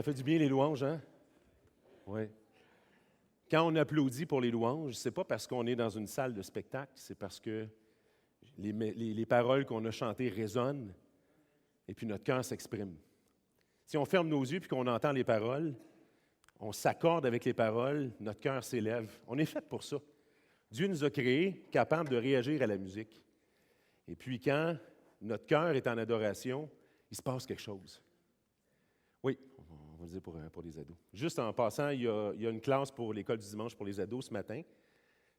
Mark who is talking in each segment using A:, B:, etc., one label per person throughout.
A: fait du bien les louanges, hein? Oui. Quand on applaudit pour les louanges, c'est pas parce qu'on est dans une salle de spectacle, c'est parce que les paroles qu'on a chantées résonnent et puis notre cœur s'exprime. Si on ferme nos yeux puis qu'on entend les paroles, on s'accorde avec les paroles, notre cœur s'élève. On est fait pour ça. Dieu nous a créés capables de réagir à la musique. Et puis quand notre cœur est en adoration, il se passe quelque chose. Oui, on va le dire pour les ados. Juste en passant, il y a une classe pour l'école du dimanche pour les ados ce matin.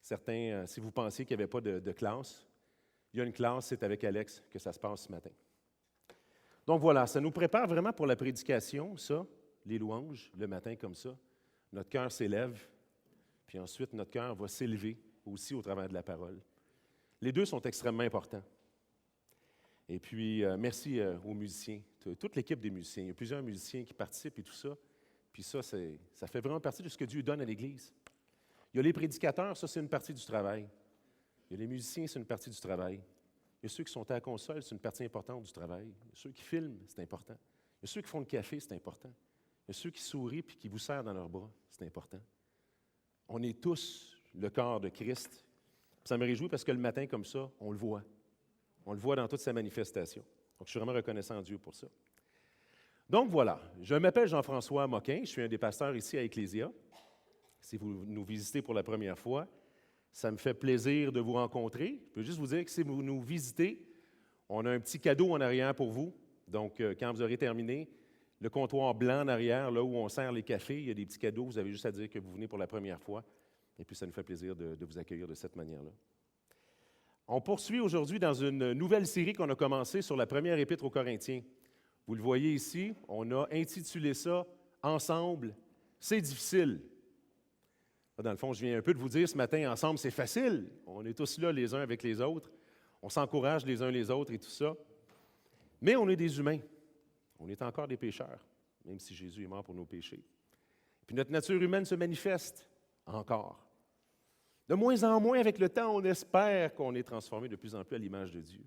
A: Certains, si vous pensiez qu'il n'y avait pas de classe, il y a une classe, c'est avec Alex que ça se passe ce matin. Donc voilà, ça nous prépare vraiment pour la prédication, ça, les louanges, le matin comme ça. Notre cœur s'élève, puis ensuite notre cœur va s'élever aussi au travers de la parole. Les deux sont extrêmement importants. Et puis, merci aux musiciens, toute l'équipe des musiciens. Il y a plusieurs musiciens qui participent et tout ça. Puis ça fait vraiment partie de ce que Dieu donne à l'Église. Il y a les prédicateurs, ça, c'est une partie du travail. Il y a les musiciens, c'est une partie du travail. Il y a ceux qui sont à la console, c'est une partie importante du travail. Il y a ceux qui filment, c'est important. Il y a ceux qui font le café, c'est important. Il y a ceux qui sourient puis qui vous serrent dans leurs bras, c'est important. On est tous le corps de Christ. Ça me réjouit parce que le matin, comme ça, on le voit. On le voit dans toute sa manifestation. Donc, je suis vraiment reconnaissant à Dieu pour ça. Donc, voilà. Je m'appelle Jean-François Moquin. Je suis un des pasteurs ici à Ecclésia. Si vous nous visitez pour la première fois, ça me fait plaisir de vous rencontrer. Je peux juste vous dire que si vous nous visitez, on a un petit cadeau en arrière pour vous. Donc, quand vous aurez terminé, le comptoir blanc en arrière, là où on sert les cafés, il y a des petits cadeaux. Vous avez juste à dire que vous venez pour la première fois. Et puis, ça nous fait plaisir de vous accueillir de cette manière-là. On poursuit aujourd'hui dans une nouvelle série qu'on a commencée sur la première épître aux Corinthiens. Vous le voyez ici, on a intitulé ça « Ensemble, c'est difficile ». Dans le fond, je viens un peu de vous dire ce matin, ensemble, c'est facile. On est tous là les uns avec les autres. On s'encourage les uns les autres et tout ça. Mais on est des humains. On est encore des pécheurs, même si Jésus est mort pour nos péchés. Puis notre nature humaine se manifeste encore. De moins en moins, avec le temps, on espère qu'on est transformé de plus en plus à l'image de Dieu.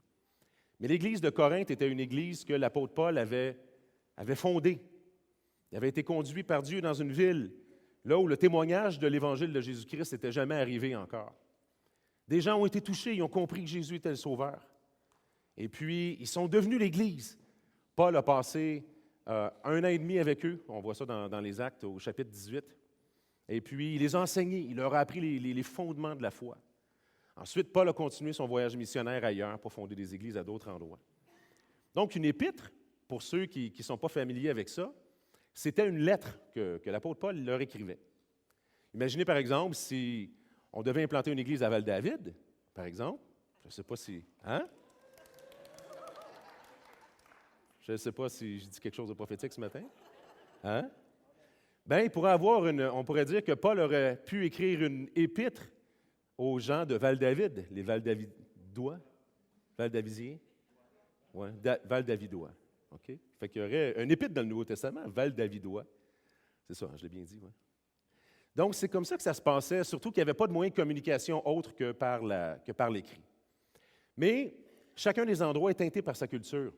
A: Mais l'Église de Corinthe était une église que l'apôtre Paul avait fondée. Il avait été conduit par Dieu dans une ville, là où le témoignage de l'Évangile de Jésus-Christ n'était jamais arrivé encore. Des gens ont été touchés, ils ont compris que Jésus était le Sauveur. Et puis, ils sont devenus l'Église. Paul a passé 1 an et demi avec eux. On voit ça dans les Actes au chapitre 18. Et puis, il les a enseignés, il leur a appris les fondements de la foi. Ensuite, Paul a continué son voyage missionnaire ailleurs pour fonder des églises à d'autres endroits. Donc, une épître, pour ceux qui ne sont pas familiers avec ça, c'était une lettre que l'apôtre Paul leur écrivait. Imaginez, par exemple, si on devait implanter une église à Val-David, par exemple. Je ne sais pas si... Hein? Je ne sais pas si je dis quelque chose de prophétique ce matin. Hein? Bien, on pourrait dire que Paul aurait pu écrire une épître aux gens de Val-David, les Val-Davidois, Val-Davisiens, ouais, Val-Davidois. OK? Fait qu'il y aurait une épître dans le Nouveau Testament, Val-Davidois. C'est ça, je l'ai bien dit, oui. Donc, c'est comme ça que ça se passait, surtout qu'il n'y avait pas de moyen de communication autre que par l'écrit. Mais chacun des endroits est teinté par sa culture.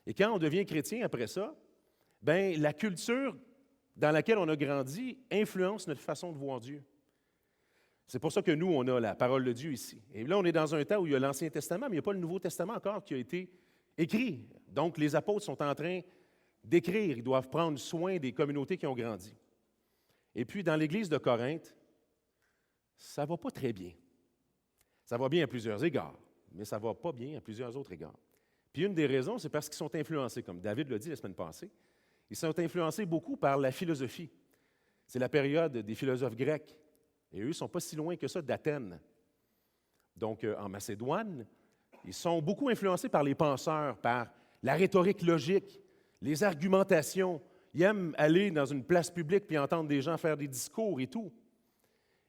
A: Et quand on devient chrétien après ça, bien, la culture dans laquelle on a grandi influence notre façon de voir Dieu. C'est pour ça que nous, on a la parole de Dieu ici. Et là, on est dans un temps où il y a l'Ancien Testament, mais il n'y a pas le Nouveau Testament encore qui a été écrit. Donc, les apôtres sont en train d'écrire. Ils doivent prendre soin des communautés qui ont grandi. Et puis, dans l'Église de Corinthe, ça ne va pas très bien. Ça va bien à plusieurs égards, mais ça ne va pas bien à plusieurs autres égards. Puis une des raisons, c'est parce qu'ils sont influencés, comme David l'a dit la semaine passée, ils sont influencés beaucoup par la philosophie. C'est la période des philosophes grecs. Et eux ne sont pas si loin que ça d'Athènes. Donc, en Macédoine, ils sont beaucoup influencés par les penseurs, par la rhétorique logique, les argumentations. Ils aiment aller dans une place publique puis entendre des gens faire des discours et tout.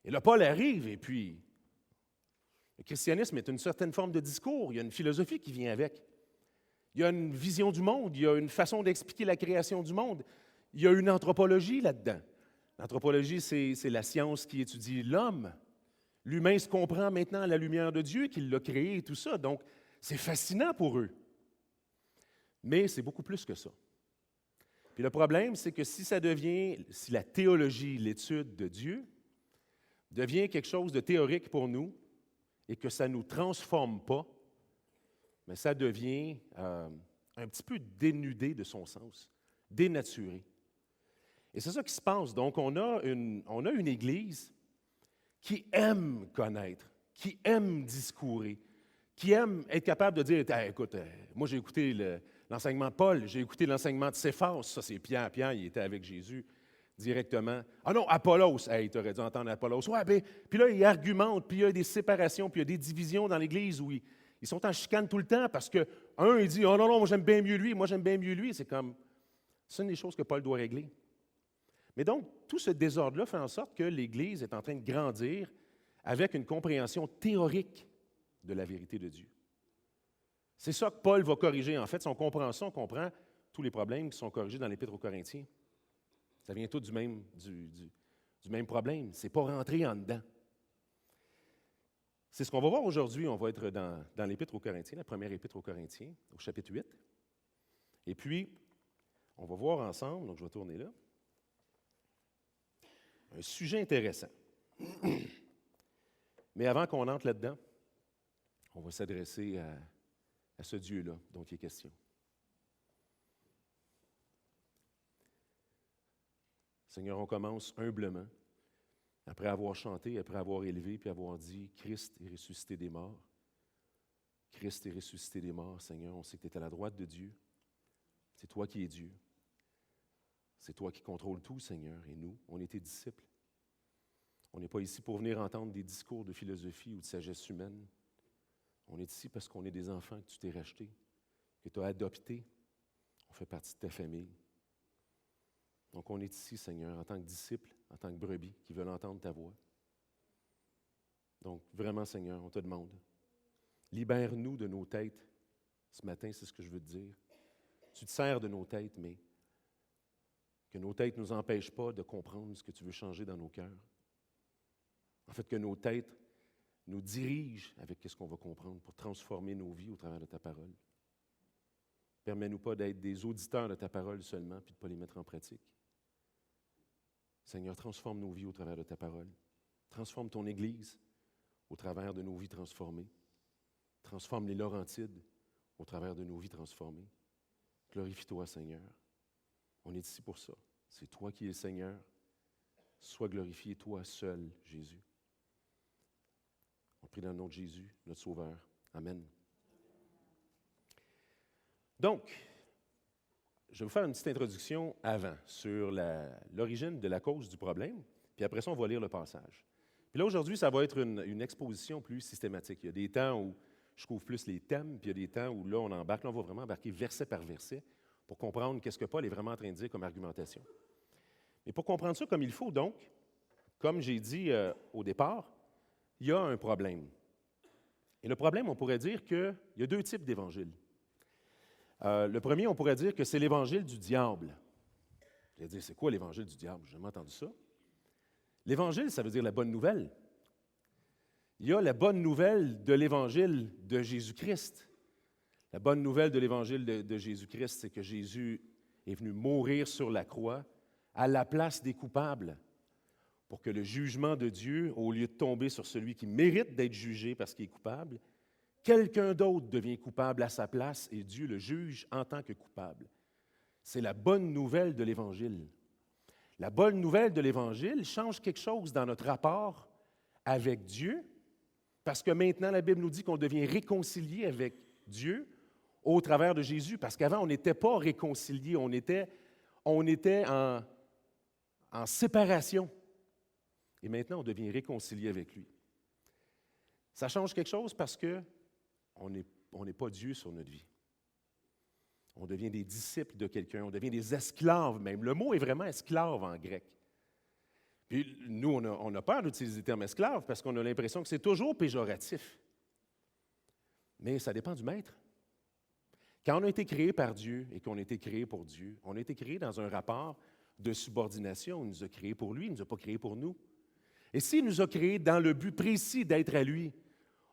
A: Et là, Paul arrive et puis, le christianisme est une certaine forme de discours. Il y a une philosophie qui vient avec. Il y a une vision du monde, il y a une façon d'expliquer la création du monde. Il y a une anthropologie là-dedans. L'anthropologie, c'est la science qui étudie l'homme. L'humain se comprend maintenant à la lumière de Dieu, qu'il l'a créé et tout ça. Donc, c'est fascinant pour eux. Mais c'est beaucoup plus que ça. Puis le problème, c'est que si la théologie, l'étude de Dieu, devient quelque chose de théorique pour nous et que ça ne nous transforme pas, mais ça devient un petit peu dénudé de son sens, dénaturé. Et c'est ça qui se passe. Donc, on a une Église qui aime connaître, qui aime discourir, qui aime être capable de dire, hey, écoute, moi j'ai écouté l'enseignement de Paul, j'ai écouté l'enseignement de Céphas, ça c'est Pierre. Pierre, il était avec Jésus directement. Ah non, Apollos, hey, tu aurais dû entendre Apollos. Ouais, ben, puis là, il argumente, puis il y a des séparations, puis il y a des divisions dans l'Église où ils sont en chicane tout le temps parce que un, il dit, oh non, non, moi j'aime bien mieux lui, moi j'aime bien mieux lui. C'est comme, c'est une des choses que Paul doit régler. Mais donc, tout ce désordre-là fait en sorte que l'Église est en train de grandir avec une compréhension théorique de la vérité de Dieu. C'est ça que Paul va corriger. En fait, si on comprend ça, on comprend tous les problèmes qui sont corrigés dans l'Épître aux Corinthiens. Ça vient tout du même problème. Ce n'est pas rentré en dedans. C'est ce qu'on va voir aujourd'hui. On va être dans l'Épître aux Corinthiens, la première Épître aux Corinthiens, au chapitre 8. Et puis, on va voir ensemble, donc je vais tourner là, un sujet intéressant. Mais avant qu'on entre là-dedans, on va s'adresser à ce Dieu-là dont il est question. Seigneur, on commence humblement, après avoir chanté, après avoir élevé, puis avoir dit, Christ est ressuscité des morts. Christ est ressuscité des morts, Seigneur, on sait que tu es à la droite de Dieu. C'est toi qui es Dieu. C'est toi qui contrôles tout, Seigneur, et nous, on est tes disciples. On n'est pas ici pour venir entendre des discours de philosophie ou de sagesse humaine. On est ici parce qu'on est des enfants que tu t'es rachetés, que tu as adoptés. On fait partie de ta famille. Donc, on est ici, Seigneur, en tant que disciples, en tant que brebis qui veulent entendre ta voix. Donc, vraiment, Seigneur, on te demande, libère-nous de nos têtes. Ce matin, c'est ce que je veux te dire. Tu te sers de nos têtes, mais que nos têtes ne nous empêchent pas de comprendre ce que tu veux changer dans nos cœurs. En fait, que nos têtes nous dirigent avec ce qu'on va comprendre pour transformer nos vies au travers de ta parole. Permets-nous pas d'être des auditeurs de ta parole seulement, puis de ne pas les mettre en pratique. Seigneur, transforme nos vies au travers de ta parole. Transforme ton Église au travers de nos vies transformées. Transforme les Laurentides au travers de nos vies transformées. Glorifie-toi, Seigneur. On est ici pour ça. C'est toi qui es Seigneur. Sois glorifié, toi seul, Jésus. On prie dans le nom de Jésus, notre Sauveur. Amen. Donc, je vais vous faire une petite introduction avant sur l'origine de la cause du problème, puis après ça, on va lire le passage. Puis là, aujourd'hui, ça va être une exposition plus systématique. Il y a des temps où je couvre plus les thèmes, puis il y a des temps où là, on embarque. Là, on va vraiment embarquer verset par verset pour comprendre qu'est-ce que Paul est vraiment en train de dire comme argumentation. Mais pour comprendre ça comme il faut, donc, comme j'ai dit au départ, il y a un problème. Et le problème, on pourrait dire qu'il y a deux types d'évangiles. Le premier, on pourrait dire que c'est l'évangile du diable. Vous allez dire, c'est quoi l'évangile du diable? J'ai jamais entendu ça. L'évangile, ça veut dire la bonne nouvelle. Il y a la bonne nouvelle de l'évangile de Jésus-Christ. La bonne nouvelle de l'évangile de Jésus-Christ, c'est que Jésus est venu mourir sur la croix à la place des coupables, pour que le jugement de Dieu, au lieu de tomber sur celui qui mérite d'être jugé parce qu'il est coupable, quelqu'un d'autre devient coupable à sa place et Dieu le juge en tant que coupable. C'est la bonne nouvelle de l'Évangile. La bonne nouvelle de l'Évangile change quelque chose dans notre rapport avec Dieu, parce que maintenant, la Bible nous dit qu'on devient réconcilié avec Dieu au travers de Jésus, parce qu'avant, on n'était pas réconcilié, on était en séparation. Et maintenant, on devient réconcilié avec lui. Ça change quelque chose parce qu'on n'est pas Dieu sur notre vie. On devient des disciples de quelqu'un, on devient des esclaves même. Le mot est vraiment esclave en grec. Puis nous, on a peur d'utiliser le terme esclave parce qu'on a l'impression que c'est toujours péjoratif. Mais ça dépend du maître. Quand on a été créé par Dieu et qu'on a été créé pour Dieu, on a été créé dans un rapport de subordination. Il nous a créés pour lui, il ne nous a pas créés pour nous. Et s'il nous a créés dans le but précis d'être à lui,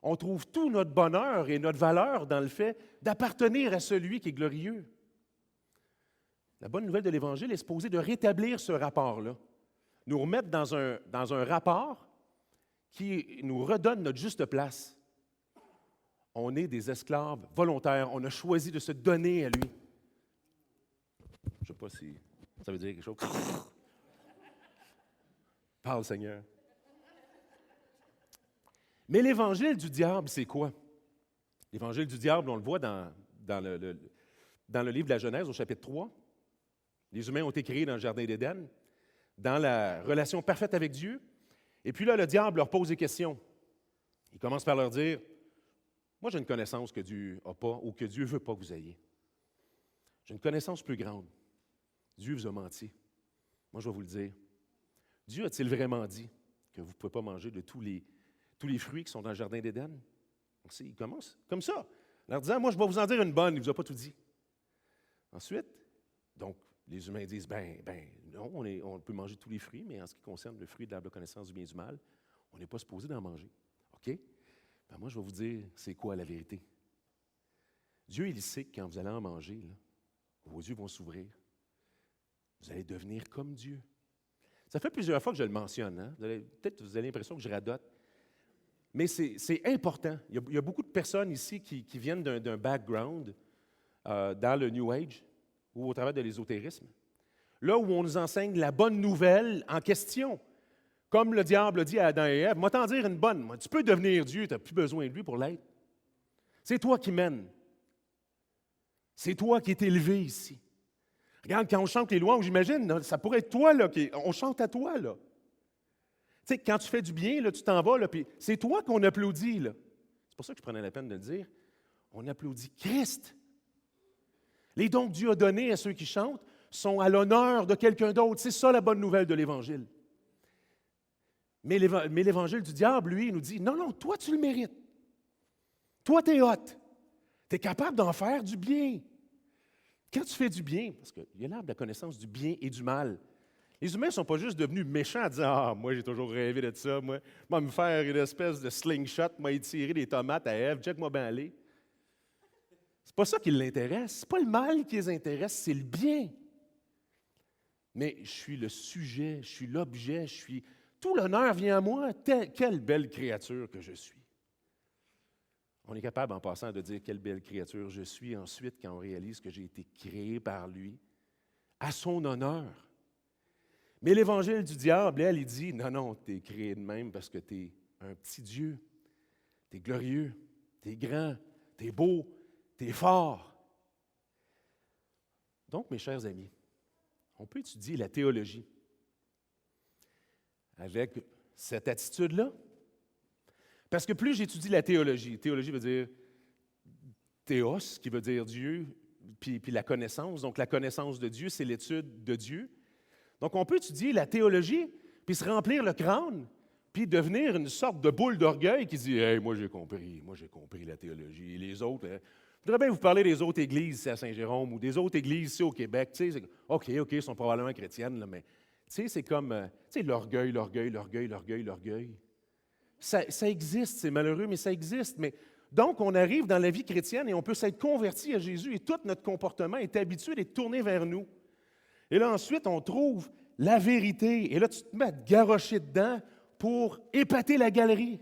A: on trouve tout notre bonheur et notre valeur dans le fait d'appartenir à celui qui est glorieux. La bonne nouvelle de l'Évangile est supposée de rétablir ce rapport-là, nous remettre dans un rapport qui nous redonne notre juste place. On est des esclaves volontaires. On a choisi de se donner à lui. Je ne sais pas si ça veut dire quelque chose. Parle, Seigneur. Mais l'évangile du diable, c'est quoi? L'évangile du diable, on le voit dans le livre de la Genèse, au chapitre 3. Les humains ont été créés dans le Jardin d'Éden, dans la relation parfaite avec Dieu. Et puis là, le diable leur pose des questions. Il commence par leur dire, « Moi, j'ai une connaissance que Dieu n'a pas ou que Dieu ne veut pas que vous ayez. J'ai une connaissance plus grande. Dieu vous a menti. Moi, je vais vous le dire. Dieu a-t-il vraiment dit que vous ne pouvez pas manger de tous les fruits qui sont dans le Jardin d'Éden? » Il commence comme ça, en leur disant, « Moi, je vais vous en dire une bonne, il ne vous a pas tout dit. » Ensuite, donc, les humains disent, ben non, on peut manger tous les fruits, mais en ce qui concerne le fruit de l'arbre de connaissance du bien et du mal, on n'est pas supposé d'en manger. OK? Ben moi, je vais vous dire, c'est quoi la vérité? Dieu, il sait que quand vous allez en manger, là, vos yeux vont s'ouvrir. Vous allez devenir comme Dieu. Ça fait plusieurs fois que je le mentionne. Hein? Peut-être que vous avez l'impression que je radote. Mais c'est important. Il y a beaucoup de personnes ici qui viennent d'un background dans le New Age ou au travers de l'ésotérisme. Là où on nous enseigne la bonne nouvelle en question. Comme le diable a dit à Adam et Ève, « Moi t'en dire une bonne. Moi, tu peux devenir Dieu, tu n'as plus besoin de lui pour l'être. C'est toi qui mènes. C'est toi qui es élevé ici. Regarde, quand on chante les louanges, j'imagine, ça pourrait être toi, là, on chante à toi, là. Tu sais, quand tu fais du bien, là, tu t'en vas, là, puis c'est toi qu'on applaudit, là. C'est pour ça que je prenais la peine de le dire. On applaudit Christ. Les dons que Dieu a donnés à ceux qui chantent sont à l'honneur de quelqu'un d'autre. C'est ça la bonne nouvelle de l'Évangile. Mais l'Évangile du diable, lui, il nous dit, non, non, toi, tu le mérites. Toi, tu es hot. Tu es capable d'en faire du bien. Quand tu fais du bien, parce qu'il y a l'arbre de la connaissance du bien et du mal, les humains ne sont pas juste devenus méchants à dire « Ah, moi, j'ai toujours rêvé de ça, moi. Moi, me faire une espèce de slingshot, moi, étirer des tomates à Ève, check-moi bien aller. » C'est pas ça qui l'intéresse. C'est pas le mal qui les intéresse, c'est le bien. Mais je suis le sujet, je suis l'objet, tout l'honneur vient à moi. Quelle belle créature que je suis. On est capable, en passant, de dire quelle belle créature je suis ensuite quand on réalise que j'ai été créé par lui, à son honneur. Mais l'évangile du diable, elle, il dit, non, non, tu es créé de même parce que tu es un petit Dieu. Tu es glorieux, tu es grand, tu es beau, tu es fort. Donc, mes chers amis, on peut étudier la théologie avec cette attitude-là. Parce que plus j'étudie la théologie veut dire théos, qui veut dire Dieu, puis la connaissance. Donc, la connaissance de Dieu, c'est l'étude de Dieu. Donc, on peut étudier la théologie, puis se remplir le crâne, puis devenir une sorte de boule d'orgueil qui dit « Hey, moi j'ai compris la théologie. » Et les autres, je voudrais bien vous parler des autres églises ici à Saint-Jérôme ou des autres églises ici au Québec. Tu sais, OK, ils sont probablement chrétiennes, là, mais tu sais, c'est comme l'orgueil. Ça existe, c'est malheureux, mais ça existe. Mais donc, on arrive dans la vie chrétienne et on peut s'être converti à Jésus et tout notre comportement est habitué d'être tourné vers nous. Et là, ensuite, on trouve la vérité. Et là, tu te mets à te garrocher dedans pour épater la galerie.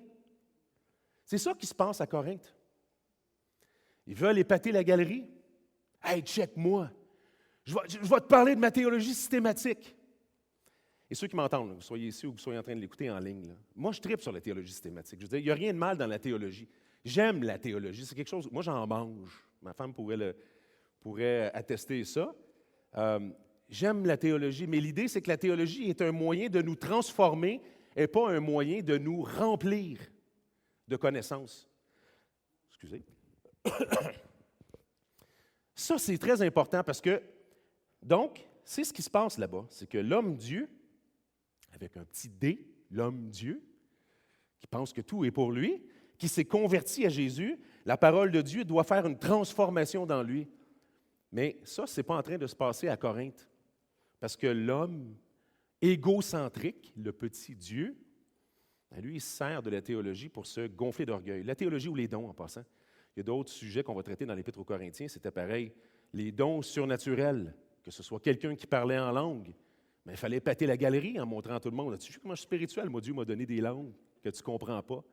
A: C'est ça qui se passe à Corinthe. Ils veulent épater la galerie. Hey, check-moi. Je vais te parler de ma théologie systématique. Et ceux qui m'entendent, que vous soyez ici ou que vous soyez en train de l'écouter en ligne, là, moi, je tripe sur la théologie systématique. Je veux dire, il n'y a rien de mal dans la théologie. J'aime la théologie. C'est quelque chose. Moi, j'en mange. Ma femme pourrait attester ça. J'aime la théologie, mais l'idée, c'est que la théologie est un moyen de nous transformer et pas un moyen de nous remplir de connaissances. Excusez. Ça, c'est très important parce que, donc, c'est ce qui se passe là-bas. C'est que l'homme-dieu, avec un petit D, l'homme-dieu, qui pense que tout est pour lui, qui s'est converti à Jésus, la parole de Dieu doit faire une transformation dans lui. Mais ça, ce n'est pas en train de se passer à Corinthe. Parce que l'homme égocentrique, le petit Dieu, lui, il se sert de la théologie pour se gonfler d'orgueil. La théologie ou les dons, en passant. Il y a d'autres sujets qu'on va traiter dans l'Épître aux Corinthiens, c'était pareil. Les dons surnaturels que ce soit quelqu'un qui parlait en langue, mais il fallait pâter la galerie en montrant à tout le monde. As-tu vu comment je suis spirituel? Moi, Dieu m'a donné des langues que tu ne comprends pas.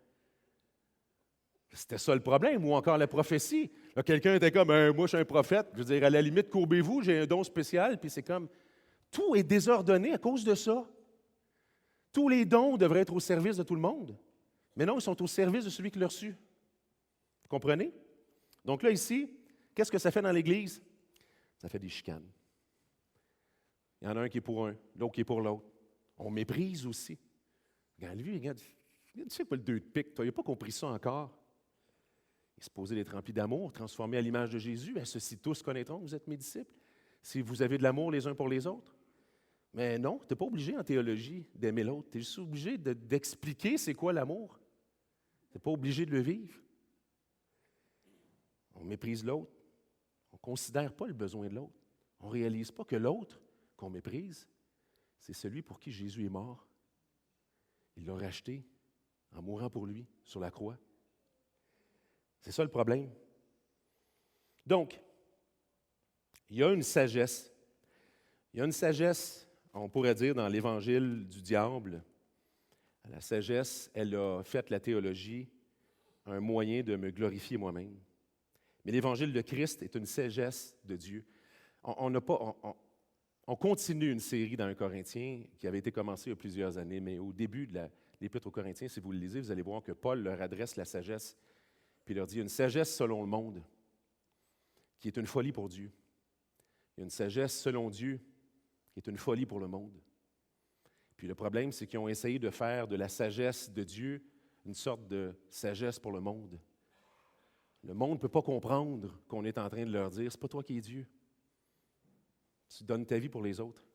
A: C'était ça le problème, ou encore la prophétie. Là, quelqu'un était comme, moi, je suis un prophète. Je veux dire, à la limite, courbez-vous, j'ai un don spécial. Puis c'est comme, tout est désordonné à cause de ça. Tous les dons devraient être au service de tout le monde. Mais non, ils sont au service de celui qui l'a reçu. Vous comprenez? Donc là, ici, qu'est-ce que ça fait dans l'Église? Ça fait des chicanes. Il y en a un qui est pour un, l'autre qui est pour l'autre. On méprise aussi. Regarde, lui, regarde, tu sais pas le 2 de pique, toi, il n'a pas compris ça encore. Il est supposé d'être rempli d'amour, transformé à l'image de Jésus. À ceux-ci tous connaîtront que vous êtes mes disciples, si vous avez de l'amour les uns pour les autres. Mais non, tu n'es pas obligé en théologie d'aimer l'autre. Tu es juste obligé d'expliquer c'est quoi l'amour. Tu n'es pas obligé de le vivre. On méprise l'autre. On ne considère pas le besoin de l'autre. On ne réalise pas que l'autre qu'on méprise, c'est celui pour qui Jésus est mort. Il l'a racheté en mourant pour lui sur la croix. C'est ça le problème. Donc, il y a une sagesse. Il y a une sagesse, on pourrait dire, dans l'évangile du diable. La sagesse, elle a fait la théologie un moyen de me glorifier moi-même. Mais l'évangile de Christ est une sagesse de Dieu. On continue une série dans 1 Corinthiens qui avait été commencée il y a plusieurs années, mais au début de l'Épître aux Corinthiens, si vous le lisez, vous allez voir que Paul leur adresse la sagesse, puis il leur dit, il y a une sagesse selon le monde, qui est une folie pour Dieu. Il y a une sagesse selon Dieu, qui est une folie pour le monde. Puis le problème, c'est qu'ils ont essayé de faire de la sagesse de Dieu une sorte de sagesse pour le monde. Le monde ne peut pas comprendre qu'on est en train de leur dire, c'est pas toi qui es Dieu. Tu donnes ta vie pour les autres.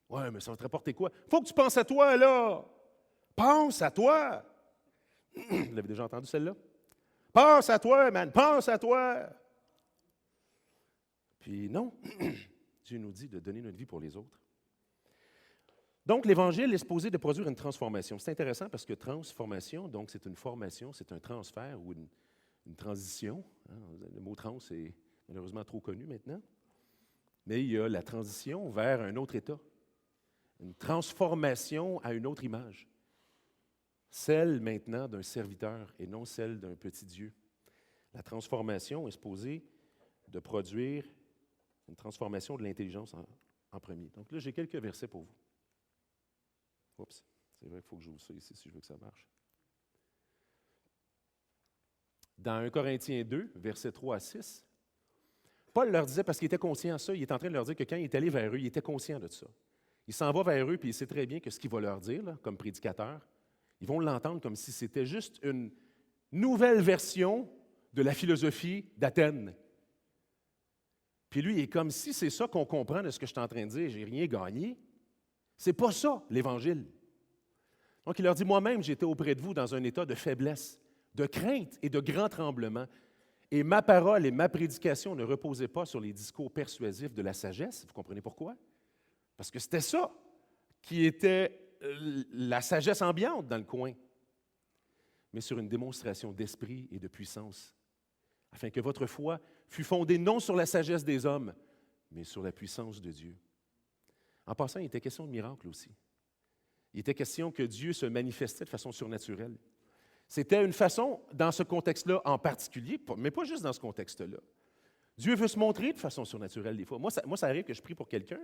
A: Ouais, mais ça va te rapporter quoi? Il faut que tu penses à toi, là! Pense à toi! Vous l'avez déjà entendu, celle-là? Pense à toi, man! Pense à toi! Puis non, Dieu nous dit de donner notre vie pour les autres. Donc, l'Évangile est supposé de produire une transformation. C'est intéressant parce que transformation, donc c'est une formation, c'est un transfert ou une transition. Hein? Le mot trans est malheureusement trop connu maintenant. Mais il y a la transition vers un autre état, une transformation à une autre image. Celle maintenant d'un serviteur et non celle d'un petit Dieu. La transformation est supposée de produire une transformation de l'intelligence en premier. Donc là, j'ai quelques versets pour vous. Oups, c'est vrai qu'il faut que j'ouvre ça ici si je veux que ça marche. Dans 1 Corinthiens 2, versets 3 à 6, Paul leur disait, parce qu'il était conscient de ça, il est en train de leur dire que quand il est allé vers eux, il était conscient de ça. Il s'en va vers eux, puis il sait très bien que ce qu'il va leur dire, là, comme prédicateur, ils vont l'entendre comme si c'était juste une nouvelle version de la philosophie d'Athènes. Puis lui, il est comme si c'est ça qu'on comprend de ce que je suis en train de dire, j'ai rien gagné. C'est pas ça, l'Évangile. Donc il leur dit, moi-même, j'étais auprès de vous dans un état de faiblesse, de crainte et de grand tremblement. Et ma parole et ma prédication ne reposaient pas sur les discours persuasifs de la sagesse. Vous comprenez pourquoi? Parce que c'était ça qui était la sagesse ambiante dans le coin, mais sur une démonstration d'esprit et de puissance, afin que votre foi fût fondée non sur la sagesse des hommes, mais sur la puissance de Dieu. En passant, il était question de miracle aussi. Il était question que Dieu se manifestait de façon surnaturelle. C'était une façon, dans ce contexte-là en particulier, mais pas juste dans ce contexte-là. Dieu veut se montrer de façon surnaturelle des fois. Moi, ça arrive que je prie pour quelqu'un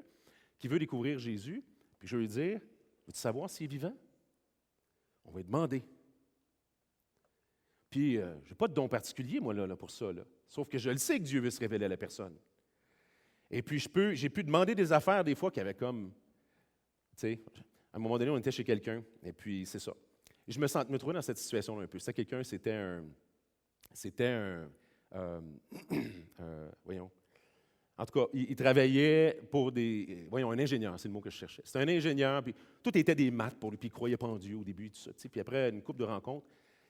A: qui veut découvrir Jésus, puis je vais lui dire, veux-tu savoir s'il est vivant? On va lui demander. Puis, je n'ai pas de don particulier, moi, là pour ça. Là. Sauf que je le sais que Dieu veut se révéler à la personne. Et puis, j'ai pu demander des affaires des fois qui avaient comme, tu sais, à un moment donné, on était chez quelqu'un, et puis c'est ça. Et je me trouvais dans cette situation-là un peu. C'était quelqu'un, voyons. En tout cas, il travaillait pour un ingénieur, c'est le mot que je cherchais. C'était un ingénieur, puis tout était des maths pour lui, puis il ne croyait pas en Dieu au début, tout ça. Puis après une couple de rencontres,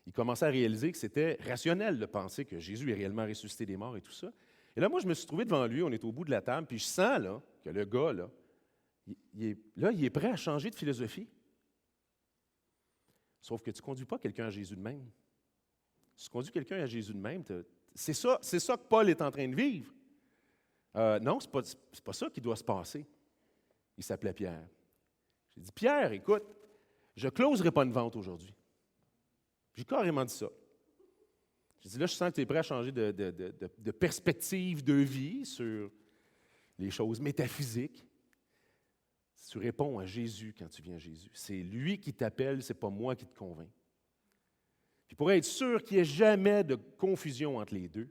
A: il commençait à réaliser que c'était rationnel de penser que Jésus est réellement ressuscité des morts et tout ça. Et là, moi, je me suis trouvé devant lui, on est au bout de la table, puis je sens là, que le gars, là, il est prêt à changer de philosophie. Sauf que tu ne conduis pas quelqu'un à Jésus de même. Si tu conduis quelqu'un à Jésus de même, c'est ça que Paul est en train de vivre. Non, ce n'est pas ça qui doit se passer. Il s'appelait Pierre. J'ai dit, Pierre, écoute, je ne closerai pas une vente aujourd'hui. J'ai carrément dit ça. J'ai dit, là, je sens que tu es prêt à changer de perspective de vie sur les choses métaphysiques. Tu réponds à Jésus quand tu viens à Jésus. C'est lui qui t'appelle, ce n'est pas moi qui te convainc. Puis pour être sûr qu'il n'y ait jamais de confusion entre les deux,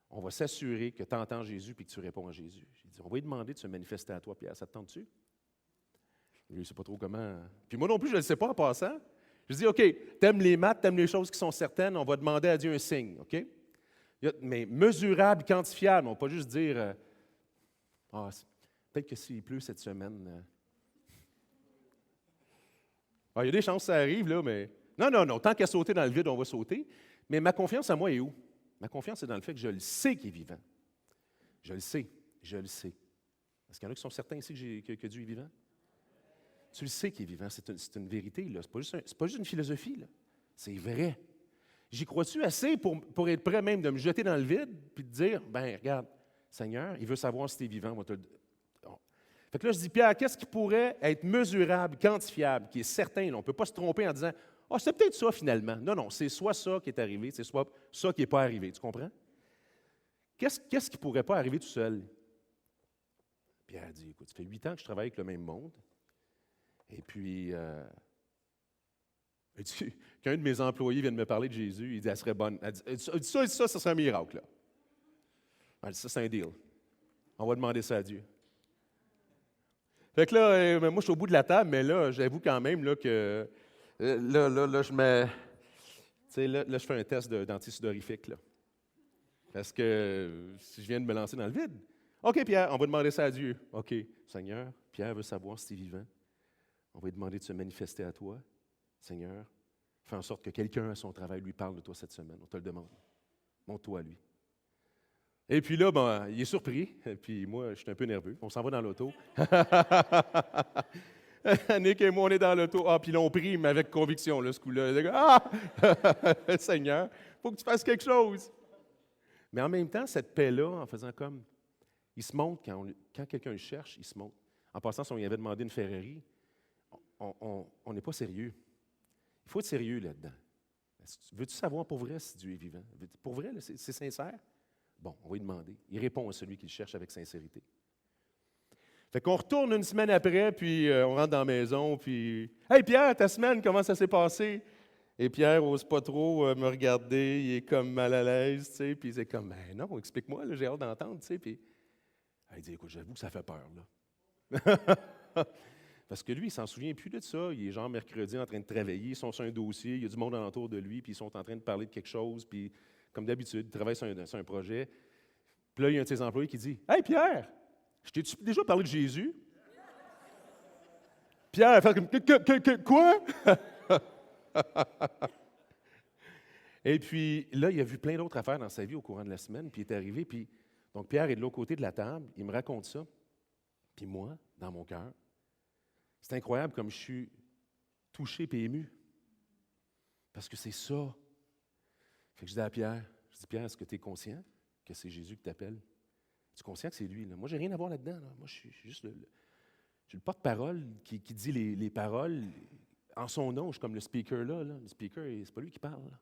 A: on va s'assurer que tu entends Jésus et que tu réponds à Jésus. J'ai dit, on va lui demander de se manifester à toi, Pierre. Ça te tente-tu? Je ne sais pas trop comment. Puis moi non plus, je ne le sais pas en passant. Je dis, OK, t'aimes les maths, t'aimes les choses qui sont certaines, on va demander à Dieu un signe, OK? Mais mesurable, quantifiable, on ne va pas juste dire, peut-être que s'il pleut cette semaine. Il y a des chances que ça arrive, là, mais... Non, tant qu'à sauter dans le vide, on va sauter. Mais ma confiance à moi est où? Ma confiance est dans le fait que je le sais qu'il est vivant. Je le sais. Est-ce qu'il y en a qui sont certains ici que Dieu est vivant? Tu le sais qu'il est vivant, c'est une vérité. Ce n'est pas juste une philosophie, là. C'est vrai. J'y crois-tu assez pour être prêt même de me jeter dans le vide puis de dire, regarde, Seigneur, il veut savoir si tu es vivant. Fait que là, je dis, Pierre, qu'est-ce qui pourrait être mesurable, quantifiable, qui est certain? Là, on ne peut pas se tromper en disant, c'est peut-être ça finalement. Non, c'est soit ça qui est arrivé, c'est soit ça qui n'est pas arrivé. Tu comprends? Qu'est-ce qui ne pourrait pas arriver tout seul? Pierre a dit, écoute, ça fait 8 ans que je travaille avec le même monde. Et puis, qu'un de mes employés vienne me parler de Jésus, il dit, elle serait bonne. Elle dit, ça serait un miracle. Là. Elle dit, ça, c'est un deal. On va demander ça à Dieu. Fait que là, moi, je suis au bout de la table, mais là, j'avoue quand même là, que là, je mets. Tu sais, là, je fais un test d'antisudorifique, là. Parce que si je viens de me lancer dans le vide. OK, Pierre, on va demander ça à Dieu. OK, Seigneur, Pierre veut savoir si tu es vivant. On va lui demander de se manifester à toi. Seigneur, fais en sorte que quelqu'un à son travail lui parle de toi cette semaine. On te le demande. Montre-toi à lui. Et puis là, il est surpris. Et puis moi, je suis un peu nerveux. On s'en va dans l'auto. Nick et moi, on est dans l'auto. Puis là, on prie, mais avec conviction, là, ce coup-là. Seigneur, il faut que tu fasses quelque chose. Mais en même temps, cette paix-là, en faisant comme, il se montre quand quelqu'un le cherche, il se montre. En passant, si on lui avait demandé une Ferrari, on n'est pas sérieux. Il faut être sérieux là-dedans. Veux-tu savoir pour vrai si Dieu est vivant? Pour vrai, c'est sincère? Bon, on va lui demander. Il répond à celui qui le cherche avec sincérité. Fait qu'on retourne une semaine après, puis on rentre dans la maison, puis « Hey Pierre, ta semaine, comment ça s'est passé? » Et Pierre n'ose pas trop me regarder, il est comme mal à l'aise, tu sais, puis c'est comme « Ben non, explique-moi, là, j'ai hâte d'entendre, tu sais. » Puis il dit « Écoute, j'avoue que ça fait peur, là. » Parce que lui, il ne s'en souvient plus de ça. Il est genre mercredi en train de travailler, ils sont sur un dossier, il y a du monde alentour de lui, puis ils sont en train de parler de quelque chose, puis comme d'habitude, il travaille sur un projet. Puis là, il y a un de ses employés qui dit « Hey Pierre, je t'ai-tu déjà parlé de Jésus? » Pierre, fait comme « Quoi? » Et puis là, il a vu plein d'autres affaires dans sa vie au courant de la semaine, puis il est arrivé, puis donc Pierre est de l'autre côté de la table, il me raconte ça, puis moi, dans mon cœur, c'est incroyable comme je suis touché et ému, parce que c'est ça. Fait que je dis à Pierre, Pierre, est-ce que tu es conscient que c'est Jésus qui t'appelle? Es-tu conscient que c'est lui? Là? Moi, je n'ai rien à voir là-dedans. Là. Moi, je suis juste je suis le porte-parole qui dit les paroles en son nom. Je suis comme le speaker là. Le speaker, c'est pas lui qui parle. Là.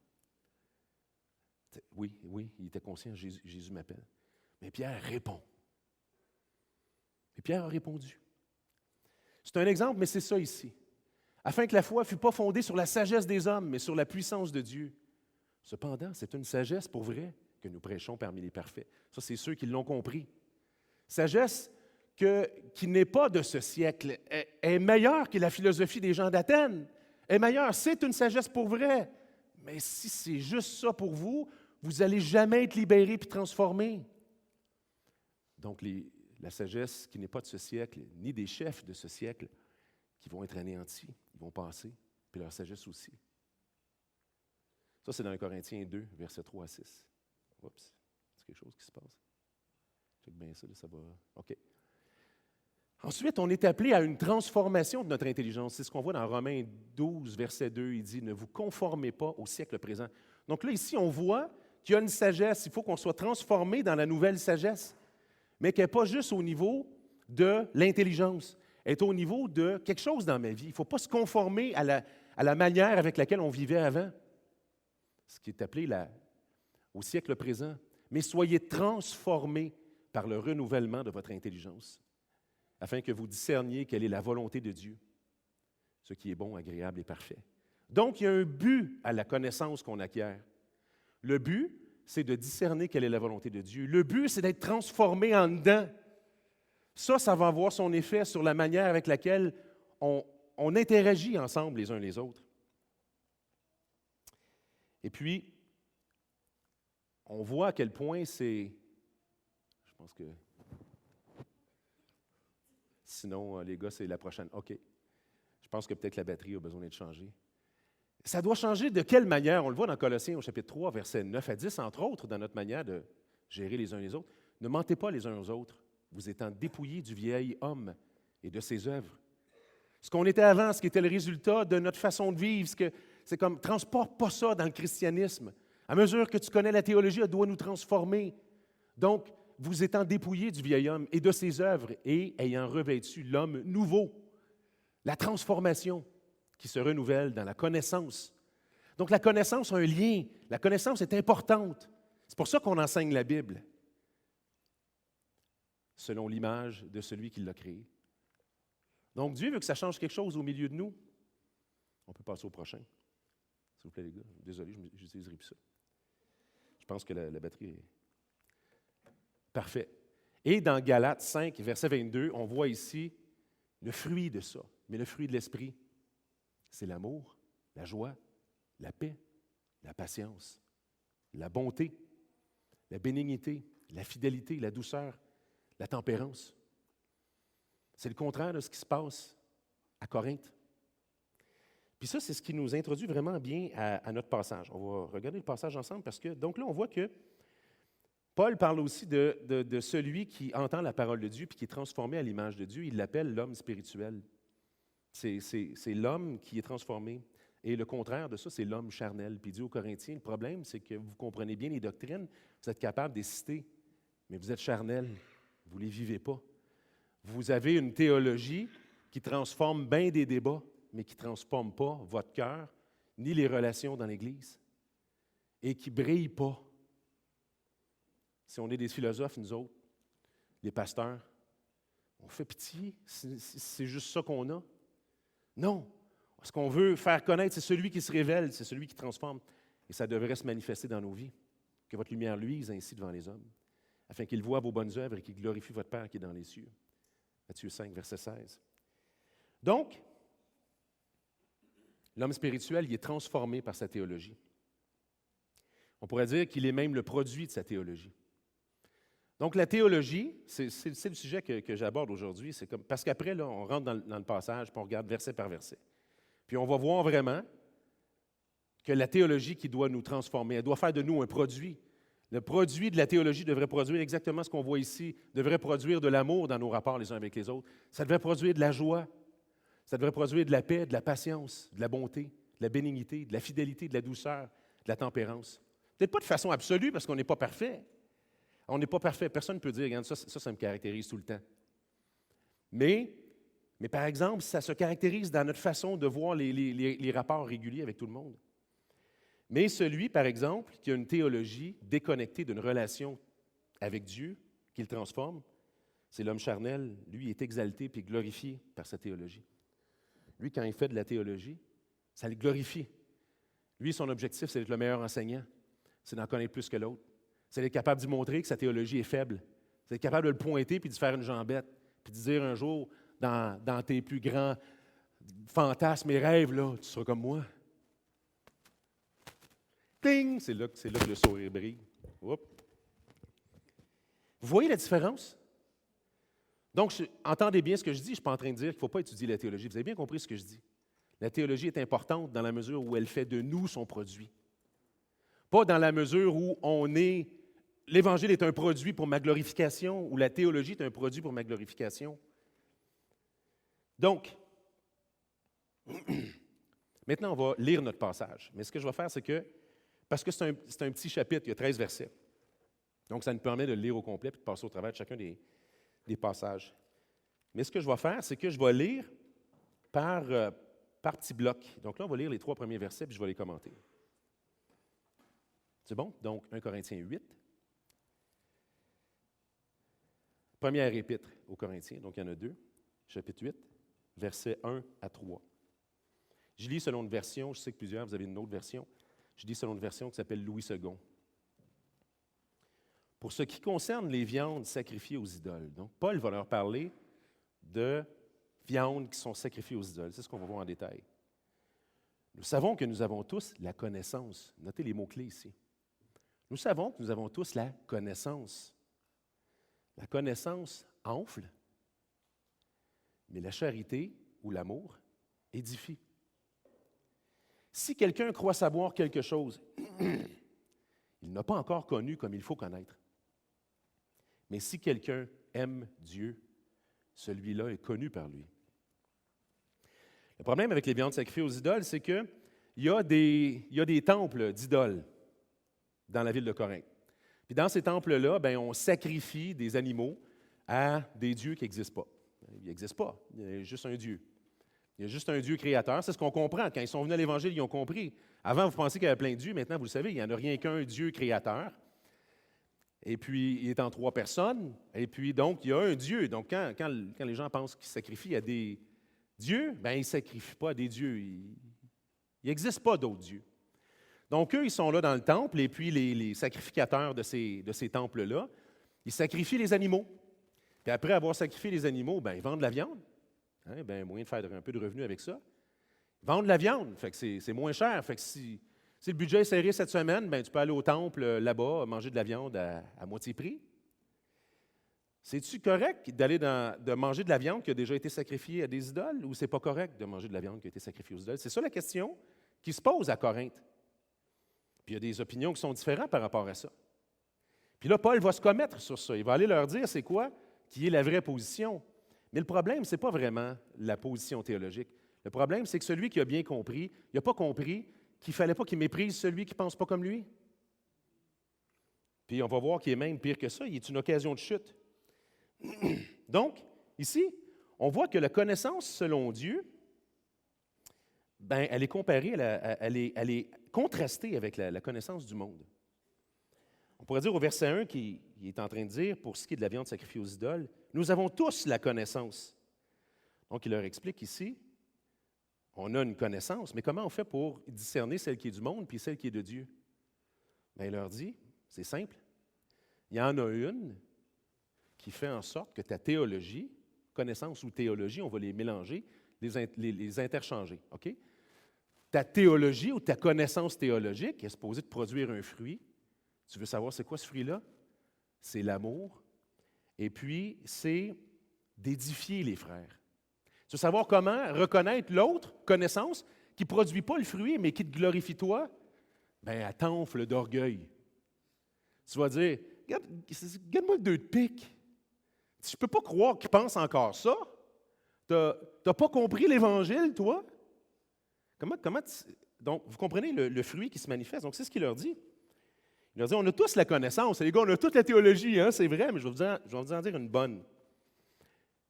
A: Oui, il était conscient, Jésus m'appelle. Mais Pierre répond. Et Pierre a répondu. C'est un exemple, mais c'est ça ici. Afin que la foi ne fût pas fondée sur la sagesse des hommes, mais sur la puissance de Dieu. Cependant, c'est une sagesse pour vrai que nous prêchons parmi les parfaits. Ça, c'est ceux qui l'ont compris. Sagesse qui n'est pas de ce siècle, est meilleure que la philosophie des gens d'Athènes. Est meilleure, c'est une sagesse pour vrai. Mais si c'est juste ça pour vous, vous n'allez jamais être libéré puis transformé. Donc, la sagesse qui n'est pas de ce siècle, ni des chefs de ce siècle, qui vont être anéantis, ils vont passer, puis leur sagesse aussi. Ça, c'est dans 1 Corinthiens 2, versets 3 à 6. Oups, c'est quelque chose qui se passe. Check bien ça, là, ça va. OK. Ensuite, on est appelé à une transformation de notre intelligence. C'est ce qu'on voit dans Romains 12, verset 2. Il dit « Ne vous conformez pas au siècle présent ». Donc là, ici, on voit qu'il y a une sagesse. Il faut qu'on soit transformé dans la nouvelle sagesse. mais qui n'est pas juste au niveau de l'intelligence, elle est au niveau de quelque chose dans ma vie. Il ne faut pas se conformer à la manière avec laquelle on vivait avant, ce qui est appelé au siècle présent, mais soyez transformés par le renouvellement de votre intelligence, afin que vous discerniez quelle est la volonté de Dieu, ce qui est bon, agréable et parfait. Donc, il y a un but à la connaissance qu'on acquiert. Le but, c'est de discerner quelle est la volonté de Dieu. Le but, c'est d'être transformé en dedans. Ça va avoir son effet sur la manière avec laquelle on interagit ensemble les uns les autres. Et puis, on voit à quel point c'est... Je pense que... Sinon, les gars, c'est la prochaine. OK. Je pense que peut-être la batterie a besoin d'être changée. Ça doit changer de quelle manière? On le voit dans Colossiens au chapitre 3, versets 9 à 10, entre autres, dans notre manière de gérer les uns les autres. Ne mentez pas les uns aux autres, vous étant dépouillés du vieil homme et de ses œuvres. Ce qu'on était avant, ce qui était le résultat de notre façon de vivre, c'est comme, transporte pas ça dans le christianisme. À mesure que tu connais la théologie, elle doit nous transformer. Donc, vous étant dépouillés du vieil homme et de ses œuvres et ayant revêtu l'homme nouveau, la transformation qui se renouvelle dans la connaissance. Donc, la connaissance a un lien. La connaissance est importante. C'est pour ça qu'on enseigne la Bible, selon l'image de celui qui l'a créée. Donc, Dieu veut que ça change quelque chose au milieu de nous. On peut passer au prochain. S'il vous plaît, les gars. Désolé, j'utiliserai plus ça. Je pense que la batterie est... Parfait. Et dans Galates 5, verset 22, on voit ici le fruit de ça. Mais le fruit de l'esprit, c'est l'amour, la joie, la paix, la patience, la bonté, la bénignité, la fidélité, la douceur, la tempérance. C'est le contraire de ce qui se passe à Corinthe. Puis ça, c'est ce qui nous introduit vraiment bien à notre passage. On va regarder le passage ensemble parce que, donc là, on voit que Paul parle aussi de celui qui entend la parole de Dieu puis qui est transformé à l'image de Dieu. Il l'appelle l'homme spirituel. C'est l'homme qui est transformé. Et le contraire de ça, c'est l'homme charnel. Puis il dit aux Corinthiens, le problème, c'est que vous comprenez bien les doctrines, vous êtes capable de les citer, mais vous êtes charnel, vous ne les vivez pas. Vous avez une théologie qui transforme bien des débats, mais qui ne transforme pas votre cœur, ni les relations dans l'Église, et qui ne brille pas. Si on est des philosophes, nous autres, les pasteurs, on fait pitié, c'est juste ça qu'on a. Non. Ce qu'on veut faire connaître, c'est celui qui se révèle, c'est celui qui transforme. Et ça devrait se manifester dans nos vies. Que votre lumière luise ainsi devant les hommes, afin qu'ils voient vos bonnes œuvres et qu'ils glorifient votre Père qui est dans les cieux. Matthieu 5, verset 16. Donc, l'homme spirituel, il est transformé par sa théologie. On pourrait dire qu'il est même le produit de sa théologie. Donc, la théologie, c'est le sujet que j'aborde aujourd'hui. Parce qu'après, là, on rentre dans le passage, puis on regarde verset par verset. Puis on va voir vraiment que la théologie qui doit nous transformer, elle doit faire de nous un produit. Le produit de la théologie devrait produire exactement ce qu'on voit ici, devrait produire de l'amour dans nos rapports les uns avec les autres. Ça devrait produire de la joie, ça devrait produire de la paix, de la patience, de la bonté, de la bénignité, de la fidélité, de la douceur, de la tempérance. Peut-être pas de façon absolue parce qu'on n'est pas parfait. On n'est pas parfait. Personne ne peut dire, regarde, ça me caractérise tout le temps. Mais par exemple, ça se caractérise dans notre façon de voir les rapports réguliers avec tout le monde. Mais celui, par exemple, qui a une théologie déconnectée d'une relation avec Dieu, qui le transforme, c'est l'homme charnel. Lui, il est exalté puis glorifié par sa théologie. Lui, quand il fait de la théologie, ça le glorifie. Lui, son objectif, c'est d'être le meilleur enseignant. C'est d'en connaître plus que l'autre. C'est d'être capable d'y montrer que sa théologie est faible. C'est d'être capable de le pointer puis de se faire une jambette. Puis de dire un jour, dans tes plus grands fantasmes et rêves, là, tu seras comme moi. Cling! C'est là que le sourire brille. Oups. Vous voyez la différence? Donc, entendez bien ce que je dis. Je ne suis pas en train de dire qu'il ne faut pas étudier la théologie. Vous avez bien compris ce que je dis. La théologie est importante dans la mesure où elle fait de nous son produit. Pas dans la mesure où l'Évangile est un produit pour ma glorification, ou la théologie est un produit pour ma glorification. Donc, maintenant, on va lire notre passage. Mais ce que je vais faire, c'est que, parce que c'est un petit chapitre, il y a 13 versets. Donc, ça nous permet de le lire au complet et de passer au travers de chacun des passages. Mais ce que je vais faire, c'est que je vais lire par petits blocs. Donc là, on va lire les 3 premiers versets puis je vais les commenter. C'est bon? Donc, 1 Corinthiens 8. Première épître aux Corinthiens, donc il y en a 2, chapitre 8, versets 1 à 3. Je lis selon une version, je sais que plusieurs, vous avez une autre version. Je lis selon une version qui s'appelle Louis II. Pour ce qui concerne les viandes sacrifiées aux idoles. Donc, Paul va leur parler de viandes qui sont sacrifiées aux idoles. C'est ce qu'on va voir en détail. Nous savons que nous avons tous la connaissance. Notez les mots-clés ici. Nous savons que nous avons tous la connaissance. La connaissance enfle, mais la charité ou l'amour édifie. Si quelqu'un croit savoir quelque chose, il n'a pas encore connu comme il faut connaître. Mais si quelqu'un aime Dieu, celui-là est connu par lui. Le problème avec les viandes sacrifiées aux idoles, c'est qu'il y a des temples d'idoles dans la ville de Corinthe. Puis dans ces temples-là, on sacrifie des animaux à des dieux qui n'existent pas. Il n'existe pas, il y a juste un Dieu. Il y a juste un Dieu créateur. C'est ce qu'on comprend. Quand ils sont venus à l'Évangile, ils ont compris. Avant, vous pensiez qu'il y avait plein de dieux. Maintenant, vous le savez, il n'y en a rien qu'un Dieu créateur. Et puis, il est en 3 personnes. Et puis, donc, il y a un Dieu. Donc, quand les gens pensent qu'ils sacrifient à des dieux, ils ne sacrifient pas à des dieux. Il n'existe pas d'autres dieux. Donc, eux, ils sont là dans le temple, et puis les sacrificateurs de ces temples-là, ils sacrifient les animaux. Puis après avoir sacrifié les animaux, ils vendent de la viande. Moyen de faire un peu de revenus avec ça. Ils vendent de la viande, fait que c'est moins cher. Fait que si le budget est serré cette semaine, tu peux aller au temple là-bas, manger de la viande à moitié prix. C'est-tu correct de manger de la viande qui a déjà été sacrifiée à des idoles, ou c'est pas correct de manger de la viande qui a été sacrifiée aux idoles? C'est ça la question qui se pose à Corinthe. Puis il y a des opinions qui sont différentes par rapport à ça. Puis là, Paul va se commettre sur ça. Il va aller leur dire c'est quoi qui est la vraie position. Mais le problème, ce n'est pas vraiment la position théologique. Le problème, c'est que celui qui a bien compris, il n'a pas compris qu'il ne fallait pas qu'il méprise celui qui ne pense pas comme lui. Puis on va voir qu'il est même pire que ça, il est une occasion de chute. Donc, ici, on voit que la connaissance selon Dieu, elle est comparée, elle est contrastée avec la connaissance du monde. On pourrait dire au verset 1 qu'il est en train de dire, pour ce qui est de la viande sacrifiée aux idoles, nous avons tous la connaissance. Donc, il leur explique ici, on a une connaissance, mais comment on fait pour discerner celle qui est du monde puis celle qui est de Dieu? Il leur dit, c'est simple, il y en a une qui fait en sorte que ta théologie, connaissance ou théologie, on va les mélanger, les interchanger, OK? Ta théologie ou ta connaissance théologique est supposée de produire un fruit. Tu veux savoir c'est quoi ce fruit-là? C'est l'amour. Et puis, c'est d'édifier les frères. Tu veux savoir comment reconnaître l'autre connaissance qui ne produit pas le fruit, mais qui te glorifie toi? Elle t'enfle d'orgueil. Tu vas dire, regarde-moi le 2 de pique. Je ne peux pas croire qu'il pense encore ça. Tu n'as pas compris l'Évangile, toi? Donc, vous comprenez le fruit qui se manifeste. Donc, c'est ce qu'il leur dit. Il leur dit, on a tous la connaissance. Les gars, on a toute la théologie, hein, c'est vrai, mais je vais vous en dire une bonne.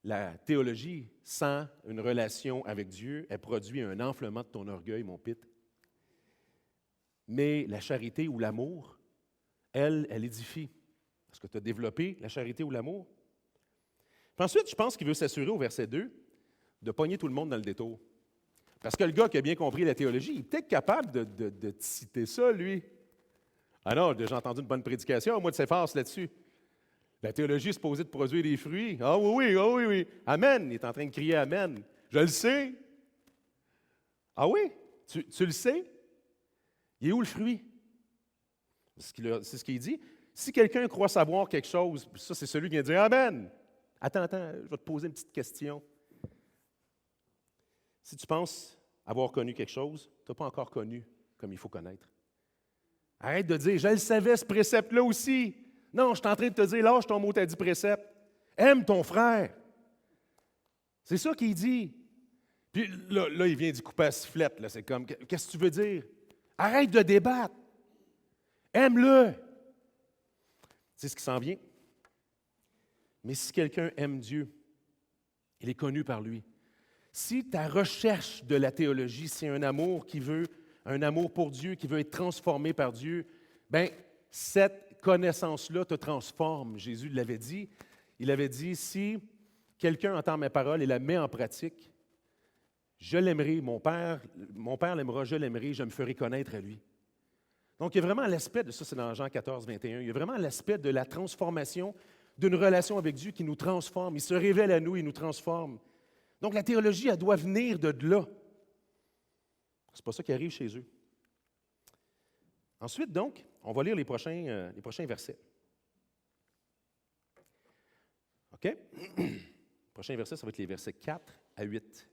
A: La théologie, sans une relation avec Dieu, elle produit un enflement de ton orgueil, mon pit. Mais la charité ou l'amour, elle édifie. Est-ce que tu as développé la charité ou l'amour? Puis ensuite, je pense qu'il veut s'assurer au verset 2 de pogner tout le monde dans le détour. Parce que le gars qui a bien compris la théologie, il est peut-être capable de te citer ça, lui. Ah non, j'ai entendu une bonne prédication, moi de s'efface là-dessus. La théologie est supposée de produire des fruits. Ah oui, oui. Amen. Il est en train de crier Amen. Je le sais. Ah oui? Tu le sais? Il est où le fruit? C'est ce qu'il dit. Si quelqu'un croit savoir quelque chose, ça, c'est celui qui vient dire Amen. Attends, je vais te poser une petite question. Si tu penses avoir connu quelque chose, tu n'as pas encore connu comme il faut connaître. Arrête de dire, je le savais, ce précepte-là aussi. Non, je suis en train de te dire, lâche ton mot, t'as dit précepte. Aime ton frère. C'est ça qu'il dit. Puis là, il vient d'y couper à sifflette. Là. C'est comme, qu'est-ce que tu veux dire? Arrête de débattre. Aime-le. Tu C'est ce qui s'en vient. Mais si quelqu'un aime Dieu, il est connu par lui. Si ta recherche de la théologie, c'est un amour un amour pour Dieu, qui veut être transformé par Dieu, bien, cette connaissance-là te transforme. Jésus l'avait dit. Il avait dit, si quelqu'un entend mes paroles et la met en pratique, je l'aimerai, mon Père l'aimera, je l'aimerai, je me ferai connaître à lui. Donc, il y a vraiment l'aspect de ça, c'est dans Jean 14, 21, il y a vraiment l'aspect de la transformation d'une relation avec Dieu qui nous transforme. Il se révèle à nous, il nous transforme. Donc, la théologie, elle doit venir de là. C'est pas ça qui arrive chez eux. Ensuite, donc, on va lire les prochains versets. OK? Le prochain verset, ça va être les versets 4 à 8.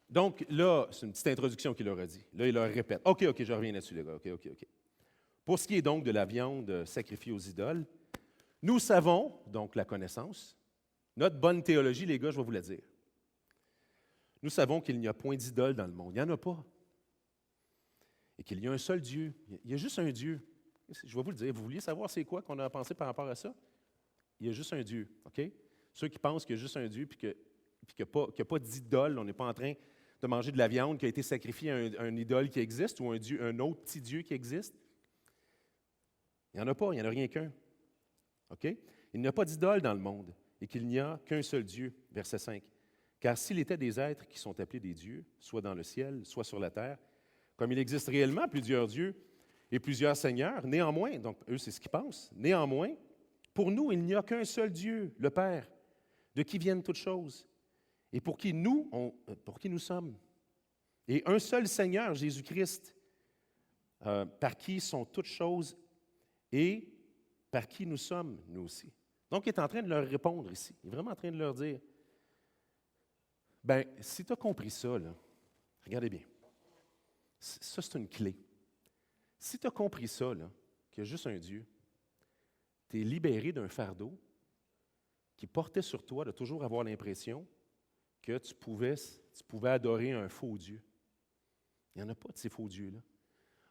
A: Donc, là, c'est une petite introduction qu'il leur a dit. Là, il leur répète. OK, je reviens là-dessus, les gars. OK. Pour ce qui est donc de la viande sacrifiée aux idoles, nous savons, donc la connaissance, notre bonne théologie, les gars, je vais vous la dire. Nous savons qu'il n'y a point d'idole dans le monde. Il n'y en a pas. Et qu'il y a un seul Dieu. Il y a juste un Dieu. Je vais vous le dire. Vous vouliez savoir c'est quoi qu'on a pensé par rapport à ça? Il y a juste un Dieu. OK? Ceux qui pensent qu'il y a juste un Dieu puis qu'il n'y a pas d'idole, on n'est pas en train de manger de la viande qui a été sacrifiée à un idole qui existe ou un autre petit Dieu qui existe. Il n'y en a pas, il n'y en a rien qu'un. OK? Il n'y a pas d'idole dans le monde et qu'il n'y a qu'un seul Dieu. Verset 5. Car s'il était des êtres qui sont appelés des dieux, soit dans le ciel, soit sur la terre, comme il existe réellement plusieurs dieux et plusieurs seigneurs, néanmoins, donc eux c'est ce qu'ils pensent, néanmoins, pour nous, il n'y a qu'un seul Dieu, le Père, de qui viennent toutes choses et pour qui nous sommes. Et un seul Seigneur, Jésus-Christ, par qui sont toutes choses et par qui nous sommes, nous aussi. Donc, il est en train de leur répondre ici. Il est vraiment en train de leur dire, bien, si tu as compris ça, là, regardez bien, ça c'est une clé. Si tu as compris ça, là, qu'il y a juste un Dieu, tu es libéré d'un fardeau qui portait sur toi de toujours avoir l'impression que tu pouvais adorer un faux Dieu. Il n'y en a pas de ces faux dieux-là.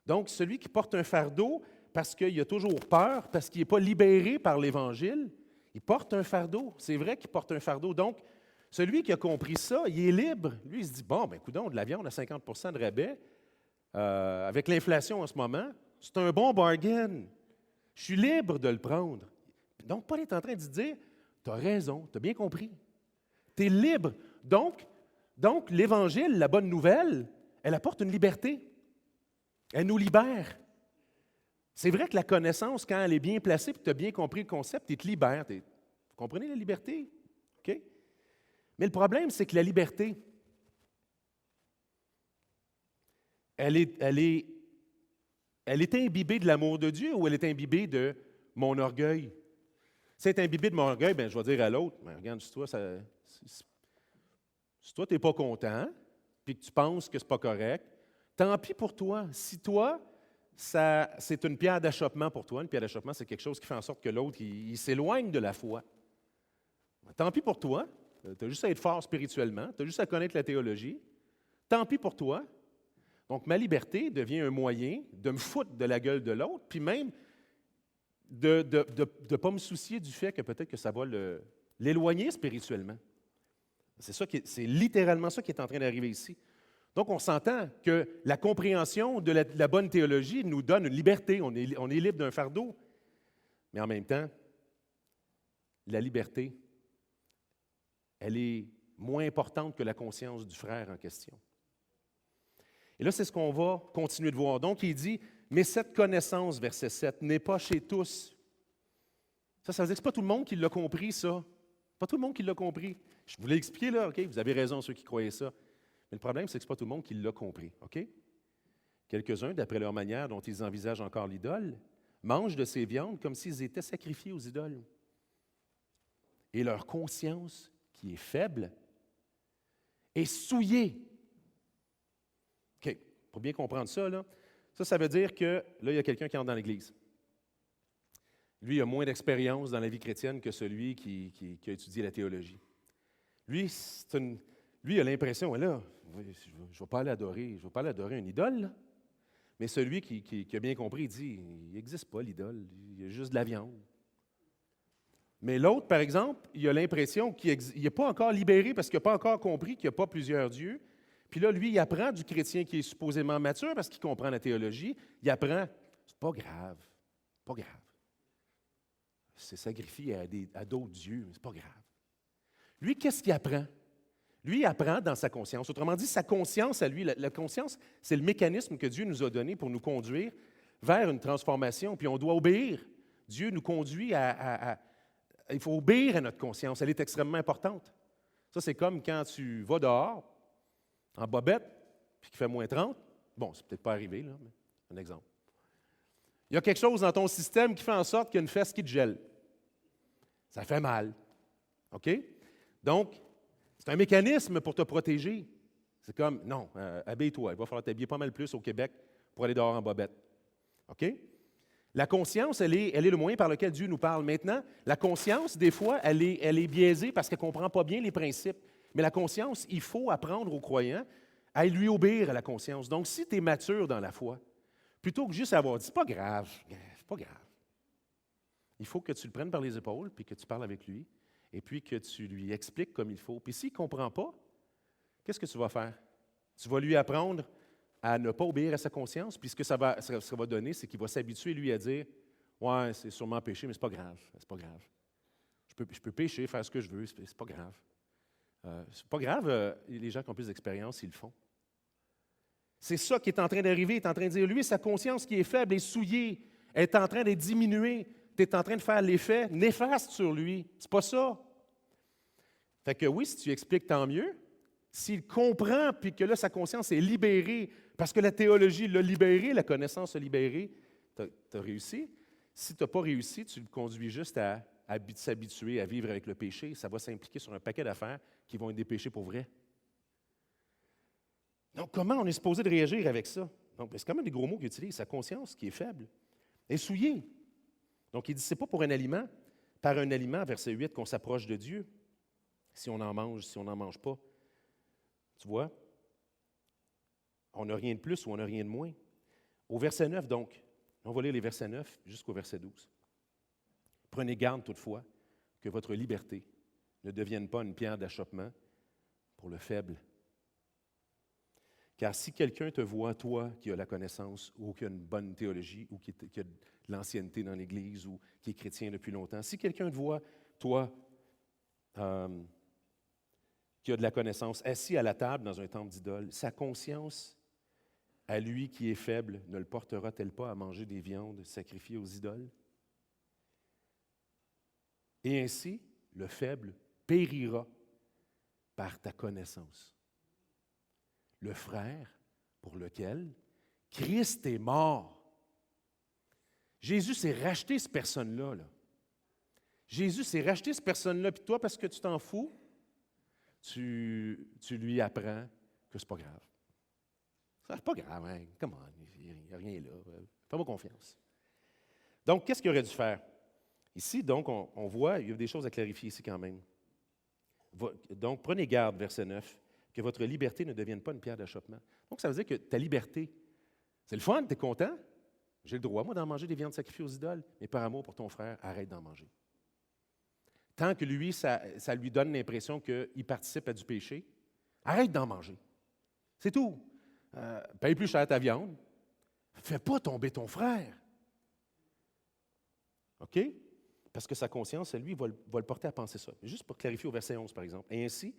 A: Donc, celui qui porte un fardeau parce qu'il a toujours peur, parce qu'il n'est pas libéré par l'Évangile, il porte un fardeau. C'est vrai qu'il porte un fardeau. Donc, celui qui a compris ça, il est libre. Lui, il se dit, bon, ben coudonc, de la viande à 50 % de rabais, avec l'inflation en ce moment, c'est un bon bargain. Je suis libre de le prendre. Donc, Paul est en train de dire, tu as raison, tu as bien compris. Tu es libre. Donc, l'Évangile, la bonne nouvelle, elle apporte une liberté. Elle nous libère. C'est vrai que la connaissance, quand elle est bien placée et que tu as bien compris le concept, tu te libères. Vous comprenez la liberté? OK? Mais le problème, c'est que la liberté, elle est imbibée de l'amour de Dieu ou elle est imbibée de mon orgueil? Si elle est imbibée de mon orgueil, bien, je vais dire à l'autre, ben, regarde, si toi, tu n'es pas content puis que tu penses que ce n'est pas correct, tant pis pour toi. Si toi, c'est une pierre d'achoppement pour toi, une pierre d'achoppement, c'est quelque chose qui fait en sorte que l'autre, il s'éloigne de la foi. Tant pis pour toi. Tu as juste à être fort spirituellement, tu as juste à connaître la théologie. Tant pis pour toi. Donc, ma liberté devient un moyen de me foutre de la gueule de l'autre, puis même de ne pas me soucier du fait que peut-être que ça va l'éloigner spirituellement. C'est littéralement ça qui est en train d'arriver ici. Donc, on s'entend que la compréhension de la bonne théologie nous donne une liberté. On est libre d'un fardeau. Mais en même temps, la liberté, elle est moins importante que la conscience du frère en question. Et là, c'est ce qu'on va continuer de voir. Donc, il dit, mais cette connaissance, verset 7, n'est pas chez tous. Ça veut dire que ce n'est pas tout le monde qui l'a compris, ça. Pas tout le monde qui l'a compris. Je vous l'ai expliqué là, OK? Vous avez raison, ceux qui croyaient ça. Mais le problème, c'est que ce n'est pas tout le monde qui l'a compris, OK? Quelques-uns, d'après leur manière dont ils envisagent encore l'idole, mangent de ces viandes comme s'ils étaient sacrifiés aux idoles. Et leur conscience, qui est faible, est souillée. OK, pour bien comprendre ça, là, ça veut dire que là, il y a quelqu'un qui entre dans l'Église. Lui, il a moins d'expérience dans la vie chrétienne que celui qui a étudié la théologie. Lui, il a l'impression, là, je ne vais pas aller adorer une idole, là. Mais celui qui a bien compris, il dit, il n'existe pas l'idole, il y a juste de la viande. Mais l'autre, par exemple, il a l'impression qu'il n'est pas encore libéré parce qu'il n'a pas encore compris qu'il n'y a pas plusieurs dieux. Puis là, lui, il apprend du chrétien qui est supposément mature parce qu'il comprend la théologie. Il apprend, c'est pas grave, pas grave. C'est sacrifié à d'autres dieux, mais c'est pas grave. Lui, qu'est-ce qu'il apprend? Lui, il apprend dans sa conscience. Autrement dit, sa conscience à lui, la conscience, c'est le mécanisme que Dieu nous a donné pour nous conduire vers une transformation. Puis on doit obéir. Dieu nous conduit il faut obéir à notre conscience. Elle est extrêmement importante. Ça, c'est comme quand tu vas dehors, en bobette, puis qu'il fait moins 30. Bon, c'est peut-être pas arrivé, là, mais un exemple. Il y a quelque chose dans ton système qui fait en sorte qu'il y a une fesse qui te gèle. Ça fait mal. OK? Donc, c'est un mécanisme pour te protéger. C'est comme, non, habille-toi. Il va falloir t'habiller pas mal plus au Québec pour aller dehors en bobette. OK? La conscience, elle est le moyen par lequel Dieu nous parle. Maintenant, la conscience, des fois, elle est biaisée parce qu'elle ne comprend pas bien les principes. Mais la conscience, il faut apprendre aux croyants à lui obéir à la conscience. Donc, si tu es mature dans la foi, plutôt que juste avoir dit, c'est pas grave, c'est pas grave, il faut que tu le prennes par les épaules, puis que tu parles avec lui, et puis que tu lui expliques comme il faut. Puis s'il ne comprend pas, qu'est-ce que tu vas faire? Tu vas lui apprendre à ne pas obéir à sa conscience, puis ce que ça va donner, c'est qu'il va s'habituer, lui, à dire « Ouais, c'est sûrement péché, mais c'est pas grave, c'est pas grave. Je peux pécher, faire ce que je veux, c'est pas grave. C'est pas grave, les gens qui ont plus d'expérience, ils le font. » C'est ça qui est en train d'arriver, il est en train de dire, lui, sa conscience qui est faible est souillée, elle est en train d'être diminuée, tu es en train de faire l'effet néfaste sur lui. C'est pas ça. Fait que oui, si tu expliques, tant mieux. S'il comprend, puis que là, sa conscience est libérée, parce que la théologie l'a libéré, la connaissance l'a libéré, tu as réussi. Si tu n'as pas réussi, tu le conduis juste à s'habituer à vivre avec le péché. Ça va s'impliquer sur un paquet d'affaires qui vont être des péchés pour vrai. Donc, comment on est supposé de réagir avec ça? Donc, c'est quand même des gros mots qu'il utilise. Sa conscience, qui est faible, est souillée. Donc, il dit, c'est pas pour un aliment, par un aliment, verset 8, qu'on s'approche de Dieu. Si on en mange, si on n'en mange pas. Tu vois? On n'a rien de plus ou on n'a rien de moins. Au verset 9, donc, on va lire les versets 9 jusqu'au verset 12. Prenez garde toutefois que votre liberté ne devienne pas une pierre d'achoppement pour le faible. Car si quelqu'un te voit, toi, qui as la connaissance, ou qui a une bonne théologie, ou qui a de l'ancienneté dans l'Église, ou qui est chrétien depuis longtemps, si quelqu'un te voit, toi, qui a de la connaissance, assis à la table dans un temple d'idole, sa conscience, à lui qui est faible, ne le portera-t-elle pas à manger des viandes sacrifiées aux idoles? Et ainsi, le faible périra par ta connaissance. Le frère pour lequel Christ est mort. Jésus s'est racheté cette personne-là. Là. Jésus s'est racheté cette personne-là, puis toi, parce que tu t'en fous, tu lui apprends que c'est pas grave. C'est pas grave, hein? Come on, il n'y a rien là. Fais-moi confiance. Donc, qu'est-ce qu'il aurait dû faire? Ici, donc, on voit, il y a des choses à clarifier ici quand même. Donc, prenez garde, verset 9, que votre liberté ne devienne pas une pierre d'achoppement. Donc, ça veut dire que ta liberté, c'est le fun, tu es content? J'ai le droit, moi, d'en manger des viandes sacrifiées aux idoles, mais par amour pour ton frère, arrête d'en manger. Tant que lui, ça lui donne l'impression qu'il participe à du péché, arrête d'en manger. C'est tout. Paye plus cher ta viande. Fais pas tomber ton frère. OK? Parce que sa conscience, lui, va le porter à penser ça. Juste pour clarifier au verset 11, par exemple. Et ainsi,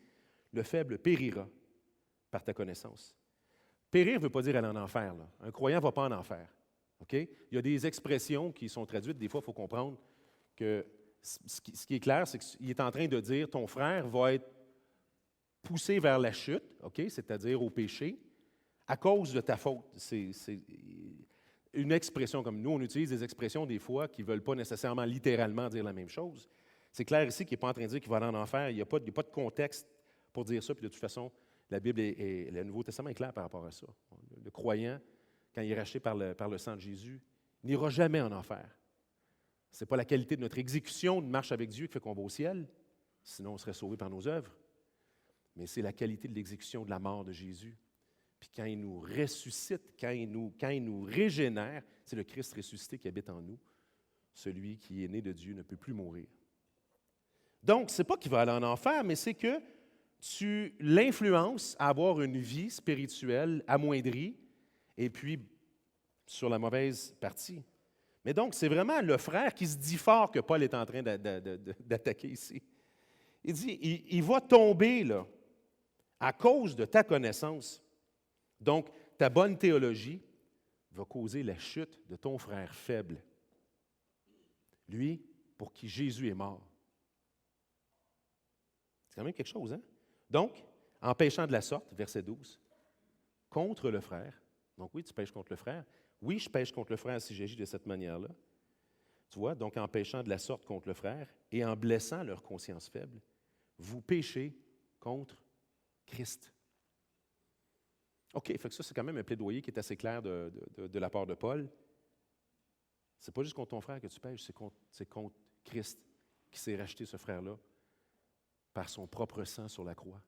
A: le faible périra par ta connaissance. Périr ne veut pas dire aller en enfer. Là. Un croyant ne va pas en enfer. OK? Il y a des expressions qui sont traduites. Des fois, il faut comprendre que ce qui est clair, c'est qu'il est en train de dire ton frère va être poussé vers la chute, OK? C'est-à-dire au péché, à cause de ta faute. C'est une expression comme nous, on utilise des expressions des fois qui ne veulent pas nécessairement littéralement dire la même chose. C'est clair ici qu'il n'est pas en train de dire qu'il va aller en enfer. Il n'y a pas de contexte pour dire ça. Puis de toute façon, la Bible et le Nouveau Testament est clair par rapport à ça. Le croyant, quand il est racheté par le sang de Jésus, n'ira jamais en enfer. Ce n'est pas la qualité de notre exécution de marche avec Dieu qui fait qu'on va au ciel, sinon on serait sauvé par nos œuvres. Mais c'est la qualité de l'exécution de la mort de Jésus Puis quand il nous ressuscite, quand il nous régénère, c'est le Christ ressuscité qui habite en nous. Celui qui est né de Dieu ne peut plus mourir. Donc, ce n'est pas qu'il va aller en enfer, mais c'est que tu l'influences à avoir une vie spirituelle amoindrie et puis sur la mauvaise partie. Mais donc, c'est vraiment le frère qui se dit fort que Paul est en train d'attaquer ici. Il dit, il va tomber là, à cause de ta connaissance. Donc, ta bonne théologie va causer la chute de ton frère faible. Lui, pour qui Jésus est mort. C'est quand même quelque chose, hein? Donc, en péchant de la sorte, verset 12, contre le frère. Donc oui, tu pèches contre le frère. Oui, je pêche contre le frère si j'agis de cette manière-là. Tu vois, donc en péchant de la sorte contre le frère et en blessant leur conscience faible, vous péchez contre Christ. OK, fait que ça, c'est quand même un plaidoyer qui est assez clair de la part de Paul. C'est pas juste contre ton frère que tu pêches, c'est contre Christ qui s'est racheté ce frère-là par son propre sang sur la croix.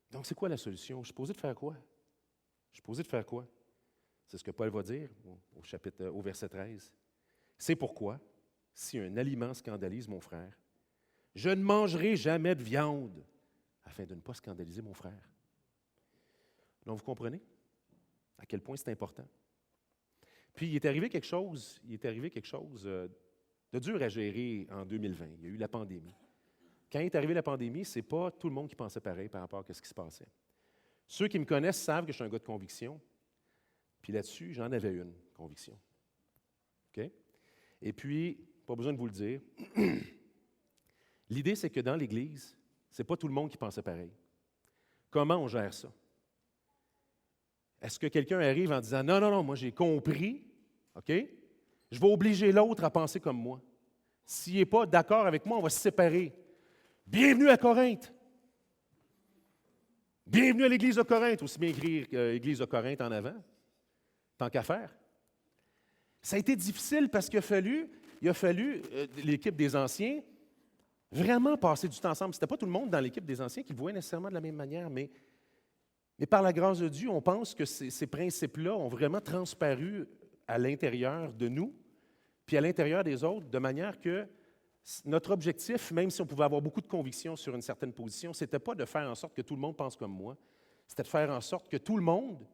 A: Donc, c'est quoi la solution? Je suis posé de faire quoi? Je suis posé de faire quoi? C'est ce que Paul va dire au verset 13. C'est pourquoi, si un aliment scandalise mon frère, je ne mangerai jamais de viande afin de ne pas scandaliser mon frère. Donc, vous comprenez à quel point c'est important. Puis, il est arrivé quelque chose de dur à gérer en 2020. Il y a eu la pandémie. Quand est arrivée la pandémie, ce n'est pas tout le monde qui pensait pareil par rapport à ce qui se passait. Ceux qui me connaissent savent que je suis un gars de conviction. Puis là-dessus, j'en avais une conviction. OK? Et puis, pas besoin de vous le dire, l'idée, c'est que dans l'Église, ce n'est pas tout le monde qui pensait pareil. Comment on gère ça? Est-ce que quelqu'un arrive en disant « Non, moi j'ai compris, OK? Je vais obliger l'autre à penser comme moi. S'il n'est pas d'accord avec moi, on va se séparer. Bienvenue à Corinthe! Bienvenue à l'Église de Corinthe, aussi bien écrire Église de Corinthe en avant, tant qu'à faire. Ça a été difficile parce qu'il a fallu l'équipe des anciens, vraiment passer du temps ensemble. Ce n'était pas tout le monde dans l'équipe des anciens qui le voyait nécessairement de la même manière, mais par la grâce de Dieu, on pense que ces principes-là ont vraiment transparu à l'intérieur de nous, puis à l'intérieur des autres, de manière que notre objectif, même si on pouvait avoir beaucoup de conviction sur une certaine position, ce n'était pas de faire en sorte que tout le monde pense comme moi, c'était de faire en sorte que tout le monde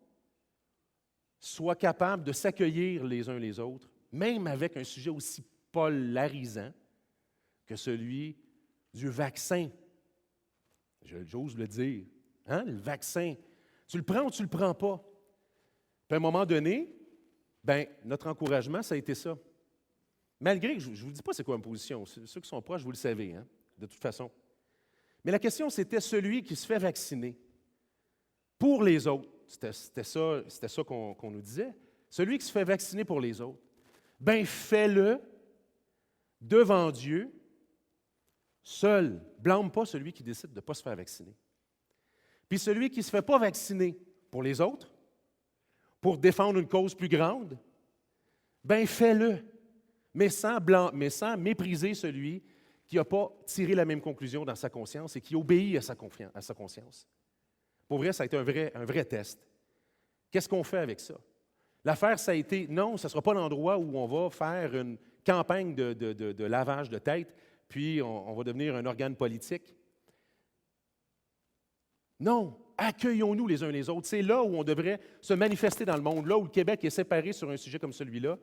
A: soit capable de s'accueillir les uns les autres, même avec un sujet aussi polarisant que celui du vaccin. J'ose le dire. Hein? Le vaccin. Tu le prends ou tu ne le prends pas? Puis à un moment donné, notre encouragement, ça a été ça. Malgré que je ne vous dis pas c'est quoi ma position. Ceux qui sont proches, vous le savez, hein, de toute façon. Mais la question, c'était celui qui se fait vacciner pour les autres. C'était ça qu'on nous disait. Celui qui se fait vacciner pour les autres. Fais-le devant Dieu, seul. Blâme pas celui qui décide de ne pas se faire vacciner. Puis celui qui ne se fait pas vacciner pour les autres, pour défendre une cause plus grande, fais-le. Mais sans mépriser celui qui n'a pas tiré la même conclusion dans sa conscience et qui obéit à sa conscience. Pour vrai, ça a été un vrai test. Qu'est-ce qu'on fait avec ça? L'affaire, ça a été, non, ce ne sera pas l'endroit où on va faire une campagne de lavage de tête, puis on va devenir un organe politique. Non, accueillons-nous les uns les autres. C'est là où on devrait se manifester dans le monde, là où le Québec est séparé sur un sujet comme celui-là.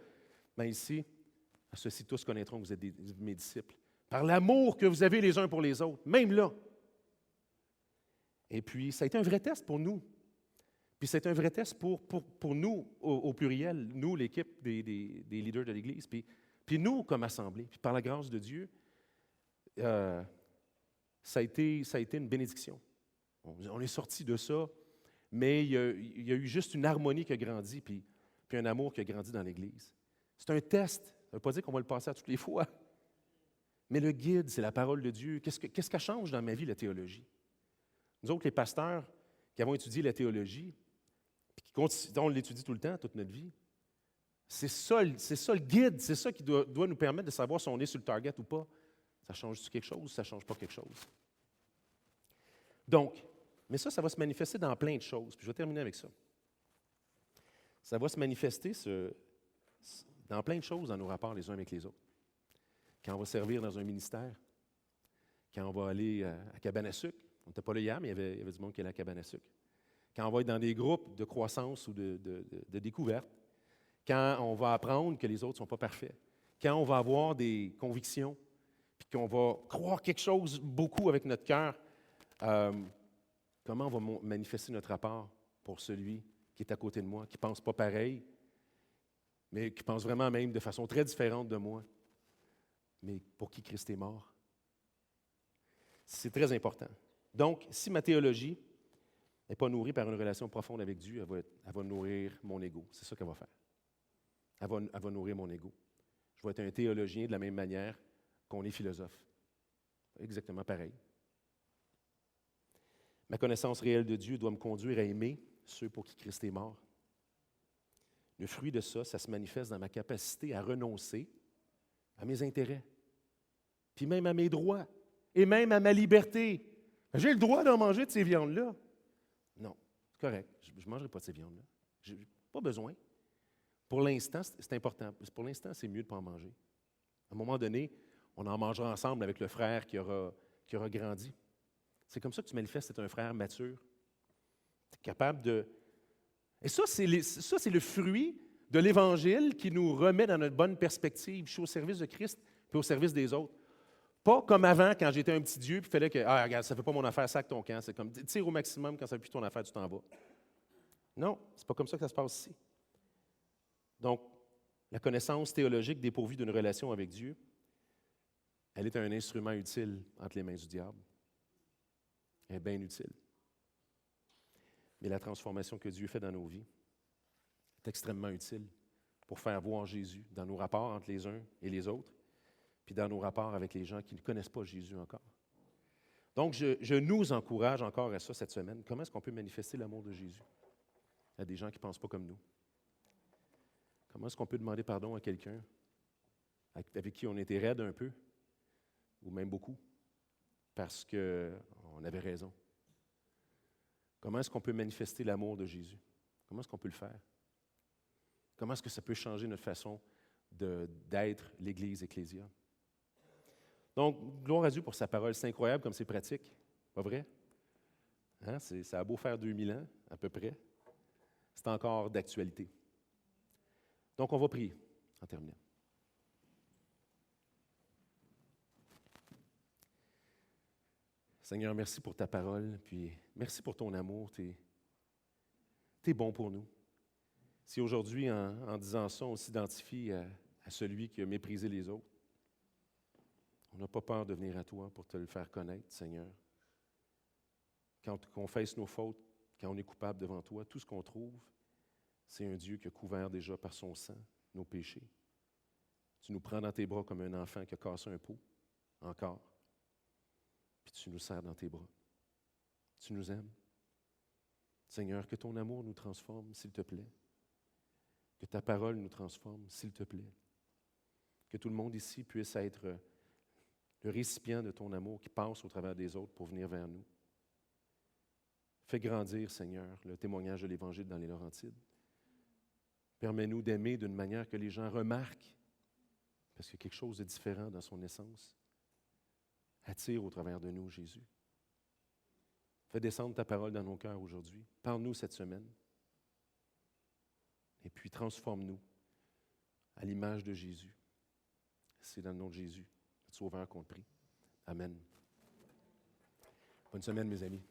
A: Ici, ceux-ci tous connaîtront que vous êtes mes disciples. Par l'amour que vous avez les uns pour les autres, même là. Et puis, ça a été un vrai test pour nous. Puis, c'est un vrai test pour nous, au pluriel, nous, l'équipe des leaders de l'Église, puis nous, comme assemblée. Puis, par la grâce de Dieu, ça a été une bénédiction. On est sortis de ça, mais il y a eu juste une harmonie qui a grandi, puis un amour qui a grandi dans l'Église. C'est un test. Ça ne veut pas dire qu'on va le passer à toutes les fois. Mais le guide, c'est la parole de Dieu. Qu'est-ce qu'elle change dans ma vie, la théologie? Nous autres, les pasteurs qui avons étudié la théologie, puis on l'étudie tout le temps, toute notre vie, c'est ça le guide, c'est ça qui doit nous permettre de savoir si on est sur le target ou pas. Ça change-tu quelque chose ou ça ne change pas quelque chose? Donc, Mais ça va se manifester dans plein de choses. Puis je vais terminer avec ça. Ça va se manifester dans plein de choses dans nos rapports les uns avec les autres. Quand on va servir dans un ministère, quand on va aller à cabane à sucre, on n'était pas là hier, mais il y avait du monde qui allait à cabane à sucre. Quand on va être dans des groupes de croissance ou de découverte, quand on va apprendre que les autres ne sont pas parfaits, quand on va avoir des convictions, puis qu'on va croire quelque chose beaucoup avec notre cœur, comment on va manifester notre rapport pour celui qui est à côté de moi, qui ne pense pas pareil, mais qui pense vraiment même de façon très différente de moi, mais pour qui Christ est mort. C'est très important. Donc, si ma théologie n'est pas nourrie par une relation profonde avec Dieu, elle va nourrir mon ego. C'est ça qu'elle va faire. Elle va nourrir mon ego. Je vais être un théologien de la même manière qu'on est philosophe. Exactement pareil. Ma connaissance réelle de Dieu doit me conduire à aimer ceux pour qui Christ est mort. Le fruit de ça, ça se manifeste dans ma capacité à renoncer à mes intérêts, puis même à mes droits, et même à ma liberté. J'ai le droit d'en manger de ces viandes-là. Non, c'est correct. Je ne mangerai pas de ces viandes-là. Je n'ai pas besoin. Pour l'instant, c'est important. Pour l'instant, c'est mieux de ne pas en manger. À un moment donné, on en mangera ensemble avec le frère qui aura grandi. C'est comme ça que tu manifestes être un frère mature. Tu es capable de... Et ça, c'est le fruit de l'Évangile qui nous remet dans notre bonne perspective. Je suis au service de Christ puis au service des autres. Pas comme avant, quand j'étais un petit Dieu, puis il fallait que, regarde, ça ne fait pas mon affaire, sac ton camp. C'est comme, tire au maximum, quand ça ne fait plus ton affaire, tu t'en vas. Non, c'est pas comme ça que ça se passe ici. Donc, la connaissance théologique dépourvue d'une relation avec Dieu, elle est un instrument utile entre les mains du diable. Elle est bien utile. Mais la transformation que Dieu fait dans nos vies est extrêmement utile pour faire voir Jésus dans nos rapports entre les uns et les autres, puis dans nos rapports avec les gens qui ne connaissent pas Jésus encore. Donc, je nous encourage encore à ça cette semaine. Comment est-ce qu'on peut manifester l'amour de Jésus à des gens qui ne pensent pas comme nous? Comment est-ce qu'on peut demander pardon à quelqu'un avec qui on était raide un peu, ou même beaucoup, parce qu'on avait raison? Comment est-ce qu'on peut manifester l'amour de Jésus? Comment est-ce qu'on peut le faire? Comment est-ce que ça peut changer notre façon d'être l'Église ecclésia? Donc, gloire à Dieu pour sa parole. C'est incroyable comme c'est pratique. Pas vrai? Hein? Ça a beau faire 2000 ans, à peu près. C'est encore d'actualité. Donc, on va prier en terminant. Seigneur, merci pour ta parole, puis merci pour ton amour. Tu es bon pour nous. Si aujourd'hui, en disant ça, on s'identifie à celui qui a méprisé les autres, on n'a pas peur de venir à toi pour te le faire connaître, Seigneur. Quand on confesse nos fautes, quand on est coupable devant toi, tout ce qu'on trouve, c'est un Dieu qui a couvert déjà par son sang nos péchés. Tu nous prends dans tes bras comme un enfant qui a cassé un pot, encore. Puis tu nous serres dans tes bras. Tu nous aimes. Seigneur, que ton amour nous transforme, s'il te plaît. Que ta parole nous transforme, s'il te plaît. Que tout le monde ici puisse être le récipient de ton amour qui passe au travers des autres pour venir vers nous. Fais grandir, Seigneur, le témoignage de l'Évangile dans les Laurentides. Permets-nous d'aimer d'une manière que les gens remarquent, parce qu'il y a quelque chose de différent dans son essence. Attire au travers de nous, Jésus. Fais descendre ta parole dans nos cœurs aujourd'hui. Parle-nous cette semaine. Et puis transforme-nous à l'image de Jésus. C'est dans le nom de Jésus, notre Sauveur, qu'on te prie. Amen. Bonne semaine, mes amis.